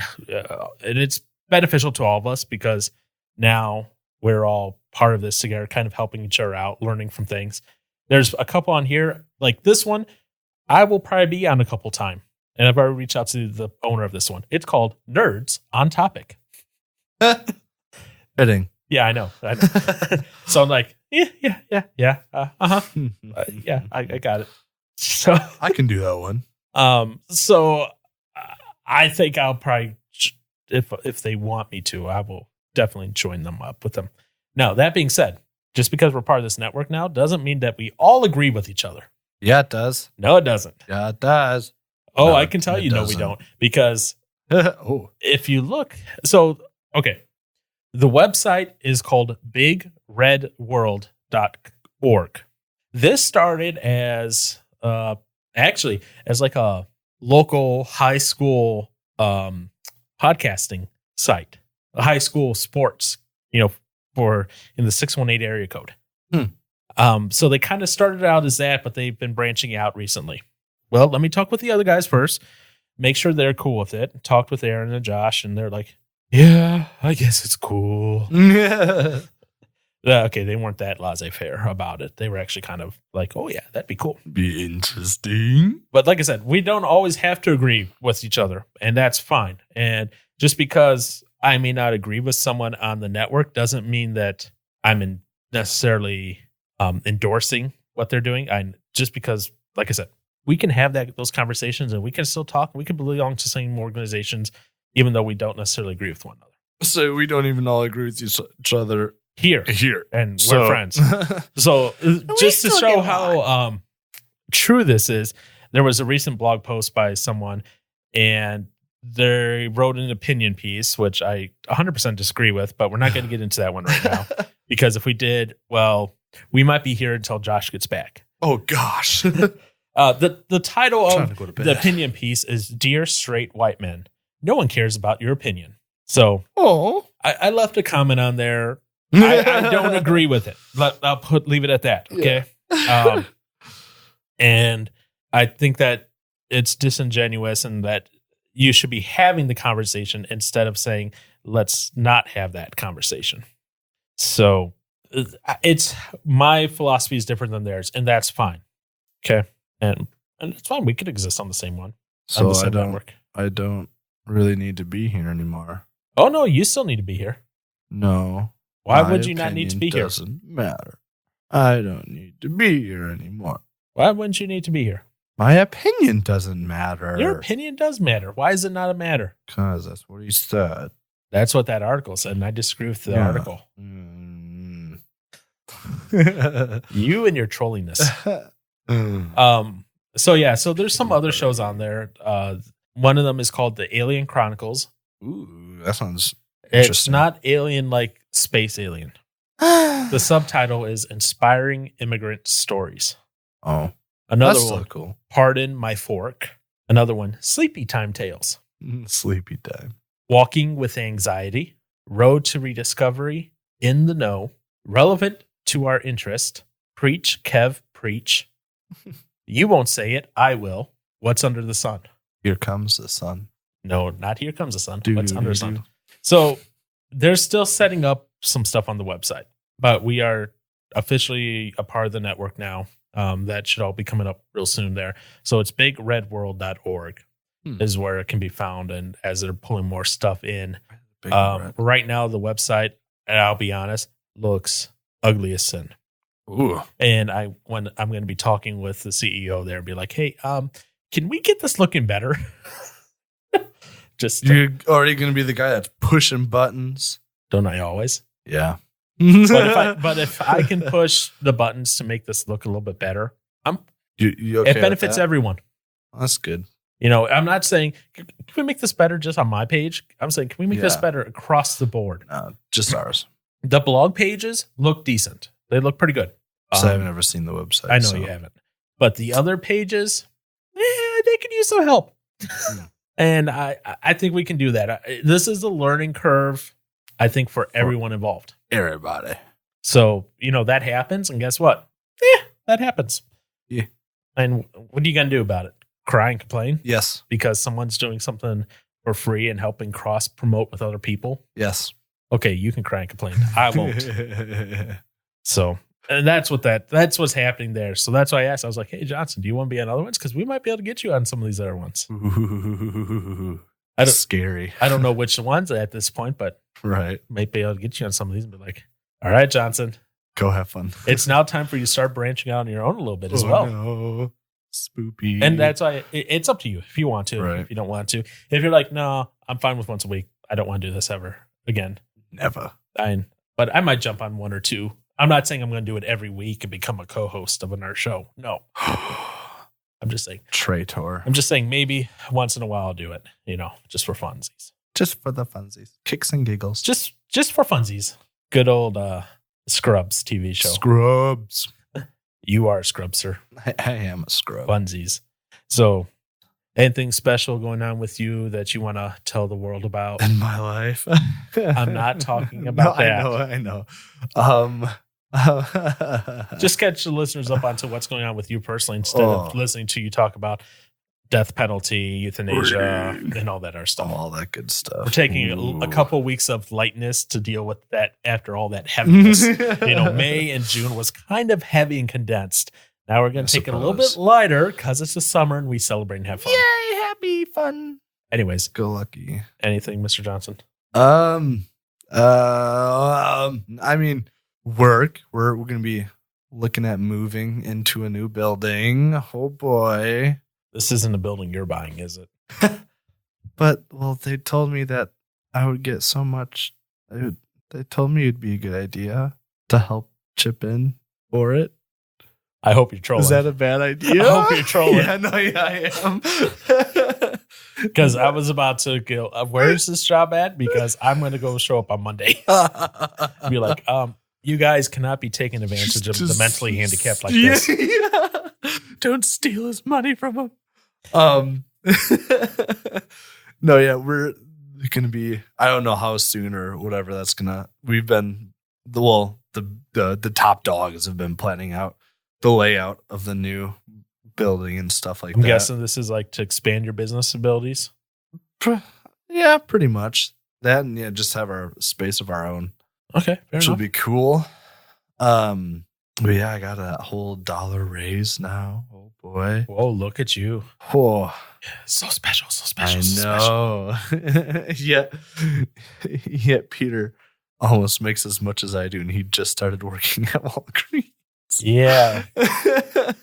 And it's beneficial to all of us because now we're all part of this together, kind of helping each other out, learning from things. There's a couple on here, like this one, I will probably be on a couple time. And I've already reached out to the owner of this one. It's called Nerds on Topic. Fitting. Yeah, I know. So I'm like, yeah. Yeah, I got it. So I can do that one. So I think I'll probably, if they want me to, I will definitely join them up with them. Now, that being said, just because we're part of this network now doesn't mean that we all agree with each other. Yeah, it does. No, it doesn't. Yeah, it does. Oh, No, I can tell it you, no, we doesn't. don't. Because Oh. if you look, okay. The website is called bigredworld.org. This started as actually as like a local high school podcasting site, a high school sports, for in the 618 area code. So they kind of started out as that, but they've been branching out recently. Well, let me talk with the other guys first, make sure they're cool with it. Talked with Aaron and Josh, and they're like, yeah, I guess it's cool. Yeah. Okay, they weren't that laissez-faire about it. They were actually kind of like, oh, yeah, that'd be cool. Be interesting. But like I said, we don't always have to agree with each other, and that's fine. And just because I may not agree with someone on the network doesn't mean that I'm necessarily endorsing what they're doing. Just because, like I said, we can have those conversations, and we can still talk. We can belong to same organizations, even though we don't necessarily agree with one another. So we don't even all agree with each other Here, and we're friends. So just to show how true this is, there was a recent blog post by someone, and they wrote an opinion piece, which I 100% disagree with, but we're not going to get into that one right now. Because if we did, well, we might be here until Josh gets back. Oh, gosh. The title Trying of to go to bed. the opinion piece is Dear Straight White Men. No one cares about your opinion. So Oh. I left a comment on there. I don't agree with it. I'll leave it at that. Okay. And I think that it's disingenuous and that you should be having the conversation instead of saying, let's not have that conversation. So it's my philosophy is different than theirs, and that's fine. Okay. And it's fine. We could exist on the same one. On So the same I network. don't really need to be here anymore. Oh, no, you still need to be here. No. Why My would you not need to be opinion here? Doesn't matter. I don't need to be here anymore. Why wouldn't you need to be here? My opinion doesn't matter. Your opinion does matter. Why is it not a matter? Because that's what he said. That's what that article said, and I disagree with the article. Mm. You and your trolliness. So there's some other shows on there. One of them is called The Alien Chronicles. Ooh, that sounds It's interesting. not alien like space alien. The subtitle is Inspiring Immigrant Stories. Oh, Another that's one, so cool. Pardon My Fork. Another one, Sleepy Time Tales. Sleepy time. Walking with Anxiety. Road to Rediscovery. In the Know. Relevant to Our Interest. Preach, Kev, Preach. You won't say it. I will. What's Under the Sun? Here comes the sun. No, not Here Comes the Sun. Do, What's do, Under the do, Sun? do. So they're still setting up some stuff on the website, but we are officially a part of the network now. That should all be coming up real soon there. So it's bigredworld.org is where it can be found. And as they're pulling more stuff in, Big red. right now the website, and I'll be honest, looks ugly as sin. Ooh. And when I'm going to be talking with the CEO there and be like, hey, can we get this looking better? Just You're already going to be the guy that's pushing buttons. don't I always? Yeah. But if I can push the buttons to make this look a little bit better, You okay it with benefits that? everyone. That's good. I'm not saying, can we make this better just on my page? I'm saying, can we make this Yeah. better across the board? Just ours. The blog pages look decent. They look pretty good. So I've never seen the website. I know you haven't. But the other pages, they could use some help. And I think we can do that. This is a learning curve, I think, for everyone involved. Everybody. So, that happens. And guess what? That happens. Yeah. And what are you going to do about it? Cry and complain? Yes. Because someone's doing something for free and helping cross promote with other people? Yes. Okay, you can cry and complain. I won't. So, and that's what's happening there. So that's why I asked. I was like, hey, Johnson, do you want to be on other ones? Because we might be able to get you on some of these other ones. Scary. I don't know which ones at this point, but right. Might be able to get you on some of these and be like, all right, Johnson. Go have fun. It's now time for you to start branching out on your own a little bit as well. No. Spoopy. And that's why it's up to you if you want to, right. If you don't want to. If you're like, no, I'm fine with once a week. I don't want to do this ever again. Never. But I might jump on one or two. I'm not saying I'm going to do it every week and become a co-host of our show. No. I'm just saying. Traitor. I'm just saying maybe once in a while I'll do it, just for funsies. Just for the funsies. Kicks and giggles. Just for funsies. Good old Scrubs TV show. Scrubs. You are a scrub, sir. I am a scrub. Funsies. So, anything special going on with you that you want to tell the world about? In my life? I'm not talking about that. I know. Just catch the listeners up onto what's going on with you personally instead of listening to you talk about death penalty, euthanasia, and all that other stuff. All that good stuff. We're taking a couple of weeks of lightness to deal with that after all that heaviness. May and June was kind of heavy and condensed. Now we're going to take it a little bit lighter because it's the summer and we celebrate and have fun. Yay, happy fun. Anyways, go lucky. Anything, Mr. Johnson? I mean, work. We're going to be looking at moving into a new building. Oh boy. This isn't a building you're buying, is it? But, they told me that I would get so much. They told me it'd be a good idea to help chip in for it. I hope you're trolling. Is that a bad idea? I hope you're trolling. Yeah, no, I am. Because I was about to go, where's this job at? Because I'm going to go show up on Monday. Be like, you guys cannot be taking advantage of the mentally handicapped like this. Yeah. Don't steal his money from him. No, yeah, we're gonna be. I don't know how soon or whatever that's gonna. We've been the top dogs have been planning out the layout of the new building and stuff like that. I'm guessing this is like to expand your business abilities. Yeah, pretty much that, and just have our space of our own. Okay, which will be cool. But yeah, I got that whole $1 raise now. Oh boy! Whoa, look at you! Oh, so special, so special. I so know. Yet Peter almost makes as much as I do, and he just started working at Walgreens. Yeah.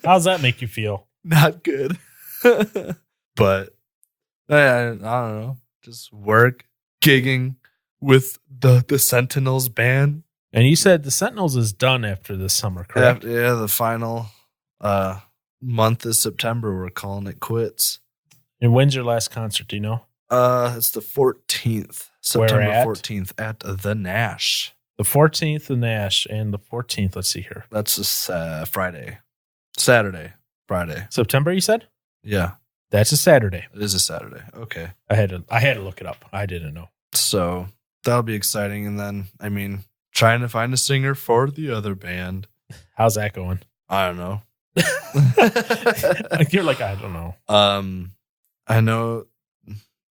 How's that make you feel? Not good. But I don't know. Just work, gigging with the Sentinels band. And you said the Sentinels is done after this summer, correct? Yeah, the final month is September. We're calling it quits. And when's your last concert? Do you know? It's the 14th, September 14th at the Nash. The 14th, the Nash, and the 14th. Let's see here. That's a Friday, Saturday, Friday. September, you said? Yeah, that's a Saturday. It is a Saturday. Okay, I had to look it up. I didn't know. So that'll be exciting. And then, trying to find a singer for the other band. How's that going? I don't know. You're like, I don't know. I know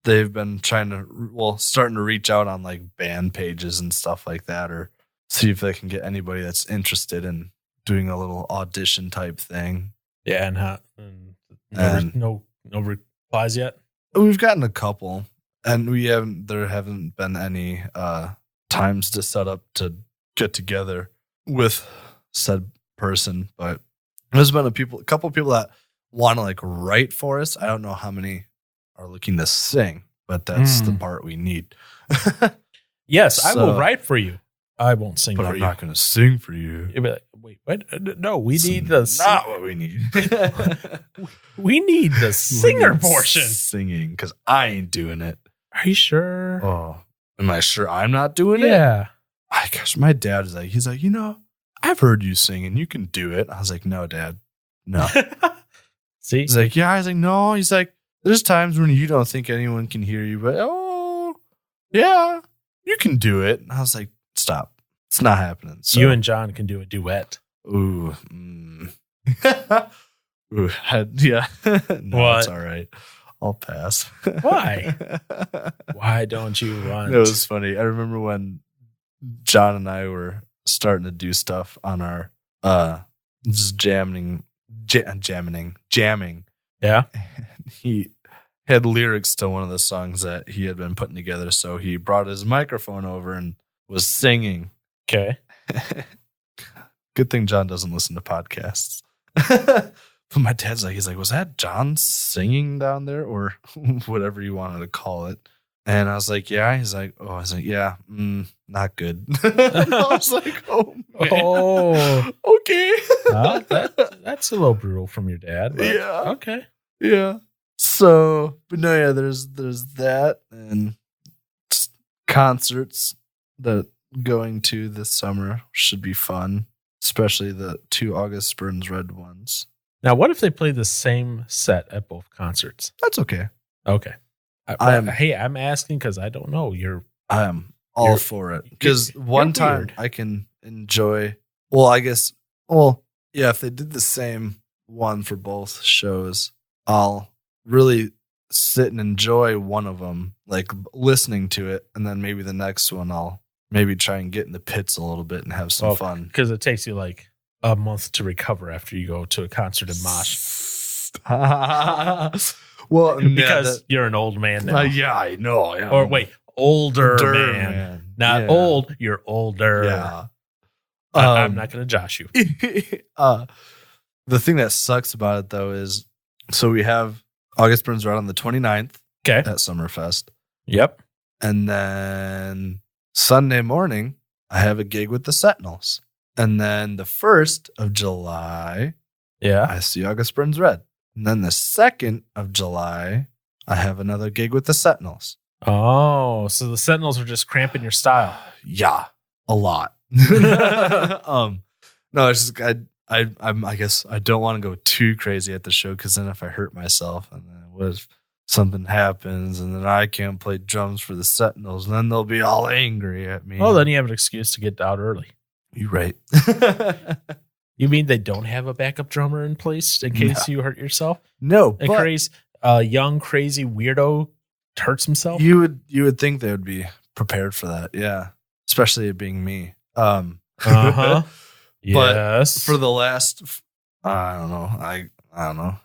they've been starting to reach out on like band pages and stuff like that, or see if they can get anybody that's interested in doing a little audition type thing. Yeah, and no replies yet. We've gotten a couple, and there haven't been any times to set up to get together with said person, but there's been a couple people that want to like write for us. I don't know how many are looking to sing, but that's the part we need. Yes, I will write for you. I won't sing but for I'm you. not going to sing for you. You'll be like, wait, no, we need the not what we need. We need the singer portion. Singing, because I ain't doing it. Are you sure? Oh, am I sure I'm not doing it? Yeah. my gosh, my dad is like, he's like, I've heard you sing and you can do it. I was like, no, Dad, no. See? He's like, yeah. I was like, no. He's like, there's times when you don't think anyone can hear you, but yeah, you can do it. And I was like, stop. It's not happening. So, you and John can do a duet. ooh, ooh, yeah. No, What? it's all right. I'll pass. Why? Why don't you want? It was funny. I remember when John and I were starting to do stuff on our just jamming. Yeah. He had lyrics to one of the songs that he had been putting together, so he brought his microphone over and was singing. Okay. Good thing John doesn't listen to podcasts. But my dad's like, he's like, was that John singing down there or whatever you wanted to call it? And I was like, yeah. He's like, oh, I was like, yeah, not good. I was like, oh, man. Oh, Okay. that's a little brutal from your dad. But Yeah. Okay. Yeah. So, but no, yeah, there's that and just concerts that going to this summer should be fun, especially the 2 August Burns Red ones. Now, what if they play the same set at both concerts? That's okay. Okay. I'm asking because I don't know. I am all You're- for it because one you're time weird. I can enjoy. Well, I guess. Well, yeah. If they did the same one for both shows, I'll really sit and enjoy one of them, like listening to it, and then maybe the next one I'll maybe try and get in the pits a little bit and have some fun. Because it takes you like a month to recover after you go to a concert in Mosh. Well, Because you're an old man now. yeah, I know. Yeah. Or wait, older man. Not Yeah. old, you're older. Yeah. I'm not going to josh you. The thing that sucks about it though is, so we have August Burns Red on the 29th Okay. at Summerfest, Yep. and then Sunday morning I have a gig with the Sentinels, and then the 1st of July Yeah. I see August Burns Red, and then the 2nd of July I have another gig with the Sentinels. Oh, so the Sentinels are just cramping your style. Yeah, a lot. No, it's just I guess I don't want to go too crazy at the show because then if I hurt myself and then what if something happens and then I can't play drums for the Sentinels and then they'll be all angry at me. Oh, then you have an excuse to get out early. You're right. You mean they don't have a backup drummer in place in case you hurt yourself? No, A but crazy, young, crazy weirdo hurts himself? you would think they would be prepared for that. Yeah, especially it being me. Uh-huh. But Yes. For the last, I don't know. I don't know.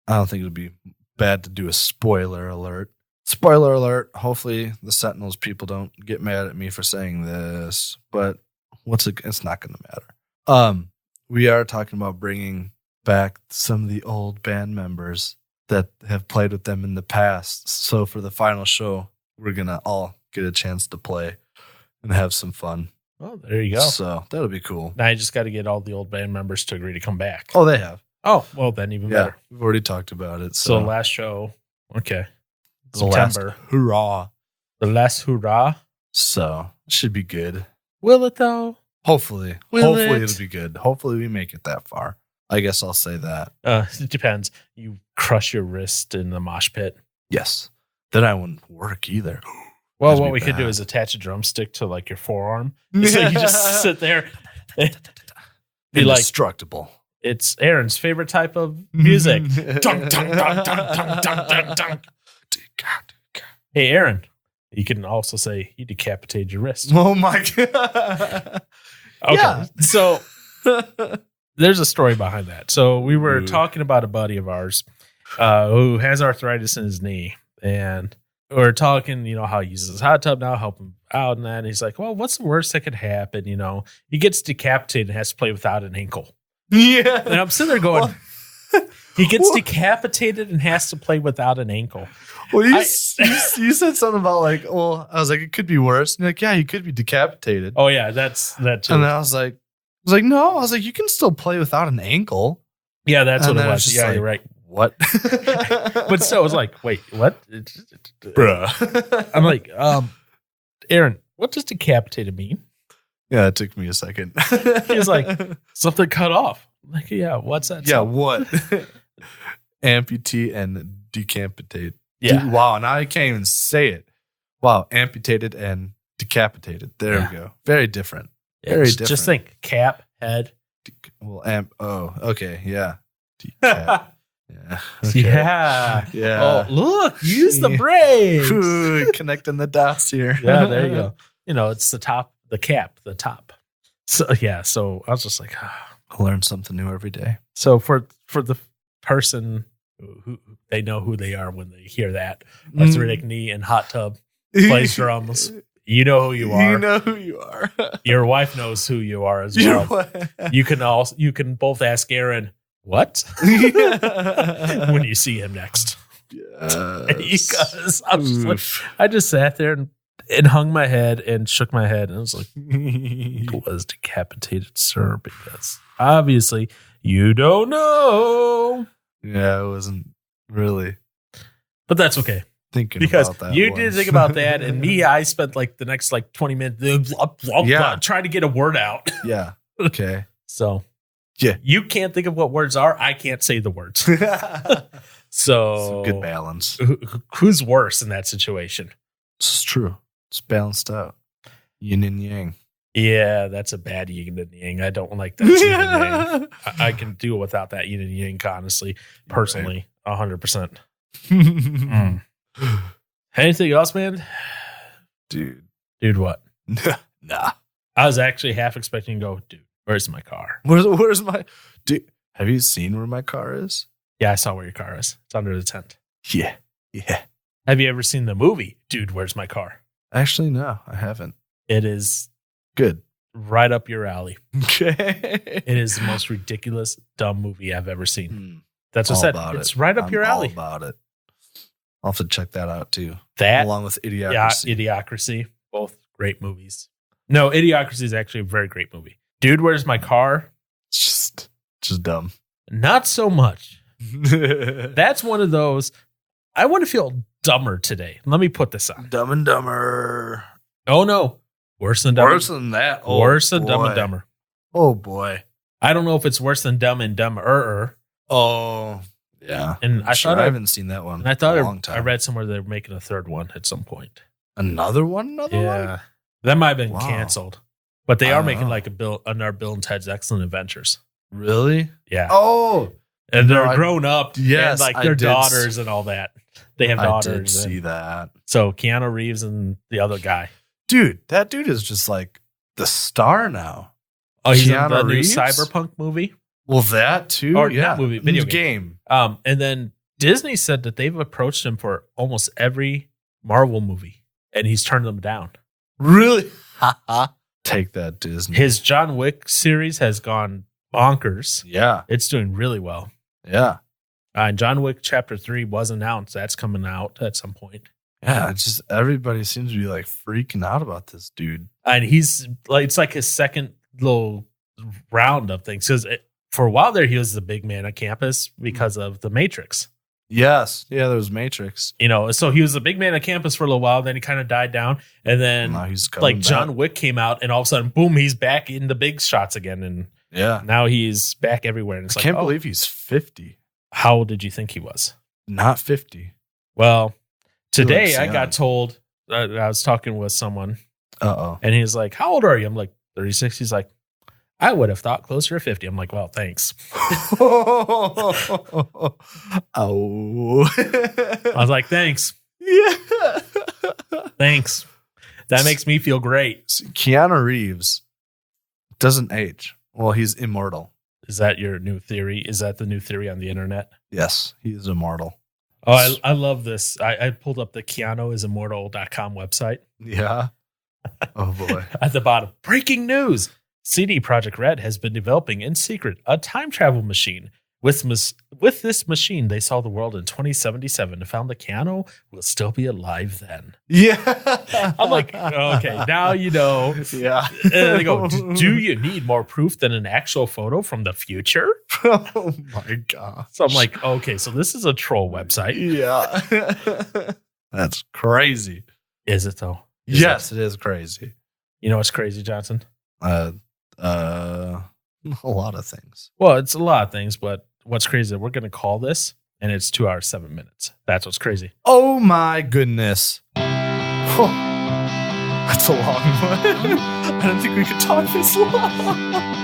I don't think it would be bad to do a spoiler alert. Spoiler alert. Hopefully the Sentinels people don't get mad at me for saying this, but it's not going to matter. We are talking about bringing back some of the old band members that have played with them in the past. So for the final show, we're going to all get a chance to play and have some fun. Oh, there you go. So that'll be cool. Now you just got to get all the old band members to agree to come back. Oh, they have. Oh, well, then even Yeah, better. we've already talked about it. So So, last show, okay. the last September. hurrah. The last hurrah. So it should be good. Will it though? Hopefully. Will Hopefully it? it'll be good. Hopefully we make it that far. I guess I'll say that. It depends. You crush your wrist in the mosh pit. Yes. Then I wouldn't work either. Well, That'd what be we could do bad. is attach a drumstick to like your forearm. So you just sit there. Be like, Indestructible. it's Aaron's favorite type of music. Dunk, dunk, dunk, dunk, dunk, dunk, dunk, dunk. Hey, Aaron. You can also say you decapitated your wrist. Oh my God. Okay. Yeah. So there's a story behind that. So we were Ooh. talking about a buddy of ours who has arthritis in his knee. And we're talking, how he uses his hot tub now, help him out and that. And he's like, well, what's the worst that could happen? He gets decapitated and has to play without an ankle. Yeah. And I'm sitting there going, he gets decapitated and has to play without an ankle. Well, you said something about I was like, it could be worse. And you're like, yeah, you could be decapitated. Oh, yeah, that's that too. And then I was like, no. I was like, you can still play without an ankle. Yeah, that's And what it then I was. just Yeah, like, you're right. What? But still, I was like, wait, what? Bruh. I'm like, Aaron, what does decapitated mean? Yeah, it took me a second. He's like, something cut off. I'm like, yeah, what's that? yeah, sound? what? Amputee and decapitate. Yeah. Wow, now I can't even say it. Wow, amputated and decapitated. There Yeah. we go. Very different. Yeah, Very just different. think cap, head. Oh, okay, yeah. Decap. Yeah. Okay. Yeah. Yeah. Oh, look, use the brain. Ooh, connecting the dots here. Yeah, there you go. It's the top, the cap, the top. So yeah, so I was just like, Learn something new every day. so for the person who they know who they are when they hear that, arthritic knee and hot tub plays drums. You know who you are. You know who you are. Your wife knows who you are as well. You can both ask Aaron what when you see him next. Because I just sat there and hung my head and shook my head and I was like, it was decapitated, sir, because obviously you don't know. Yeah, I wasn't really But that's okay. thinking Because about that. you one. did think about that, and me, I spent like the next 20 minutes trying to get a word out. Yeah. Okay. So Yeah. you can't think of what words are. I can't say the words. So Good balance. who's worse in that situation? This is true. It's balanced out. Yin and yang. Yeah, that's a bad yin and yang. I don't like that yin and yang. I can do without that yin and yang, honestly, personally, 100%. Anything else, man? Dude. Dude, what? Nah. I was actually half expecting to go, dude, where's my car? Where's my dude? Have you seen where my car is? Yeah, I saw where your car is. It's under the tent. Yeah. Yeah. Have you ever seen the movie, Dude, Where's My Car? Actually, no, I haven't. It is Good. right up your alley. Okay. It is the most ridiculous, dumb movie I've ever seen. That's what I All said. about It's it. right up I'm your alley. All about it. I'll have to check that out too. That, Along with yeah, Idiocracy. Idiocracy, both great movies. No, Idiocracy is actually a very great movie. Dude, Where's My Car? It's just dumb. Not so much. That's one of those. I want to feel dumber today. Let me put this on. Dumb and Dumber. Oh no, worse than Dumb. Worse than that. Oh, Worse than Dumb and boy. Dumber. Oh boy. I don't know if it's worse than Dumb and Dumber. Oh yeah. And I Sure, thought I haven't seen that one. And I thought in a long time. I read somewhere they're making a third one at some point. Another one. Yeah, that might have been Wow. canceled, but they I are don't making know. like another Bill and Ted's Excellent Adventures. Really? Yeah, Oh, and no, they're I- grown up. Yes, and like I their did daughters and all that. They have I did daughters. see and- that. So Keanu Reeves and the other guy. Dude, that dude is just like the star now. Oh, he's in Keanu the new Reeves? Cyberpunk movie. Well, that too. Or yeah. not movie, video game. And then Disney said that they've approached him for almost every Marvel movie, and he's turned them down. Really? Take that, Disney. His John Wick series has gone bonkers. Yeah. It's doing really well. Yeah. And John Wick Chapter 3 was announced. That's coming out at some point. Yeah. It's just everybody seems to be like freaking out about this dude. And he's like, it's like his second little round of things. Because for a while there, he was the big man on campus because of The Matrix. Yes. Yeah, there was Matrix. So he was a big man on campus for a little while. Then he kind of died down. And then Now he's coming like back. John Wick came out and all of a sudden, boom, he's back in the big shots again. And Yeah. now he's back everywhere. And it's I like, can't oh, believe he's 50. how old did you think he was? Not 50. Well, today looks I young. got told, I was talking with someone Uh-oh. and he's like, how old are you? I'm like, 36. He's like, I would have thought closer to 50. I'm like, well, thanks. Oh. I was like, thanks. Yeah. Thanks. That makes me feel great. Keanu Reeves doesn't age. Well, he's immortal. Is that your new theory? Is that the new theory on the internet? Yes, he is immortal. Oh, I love this. I pulled up the KeanuIsImmortal.com website. Yeah. Oh boy. At the bottom, breaking news. CD Projekt Red has been developing in secret a time travel machine. With this machine, they saw the world in 2077 and found that Keanu will still be alive then. Yeah. I'm like, okay, now you know. Yeah. And they go, do you need more proof than an actual photo from the future? Oh my god. So I'm like, okay, so this is a troll website. Yeah. That's crazy. Is it though? Is Yes, it is crazy. You know what's crazy, Johnson? A lot of things. Well, it's a lot of things, but what's crazy is that we're going to call this and it's 2 hours, 7 minutes. That's what's crazy. Oh my goodness. That's a long one. I don't think we could talk this long.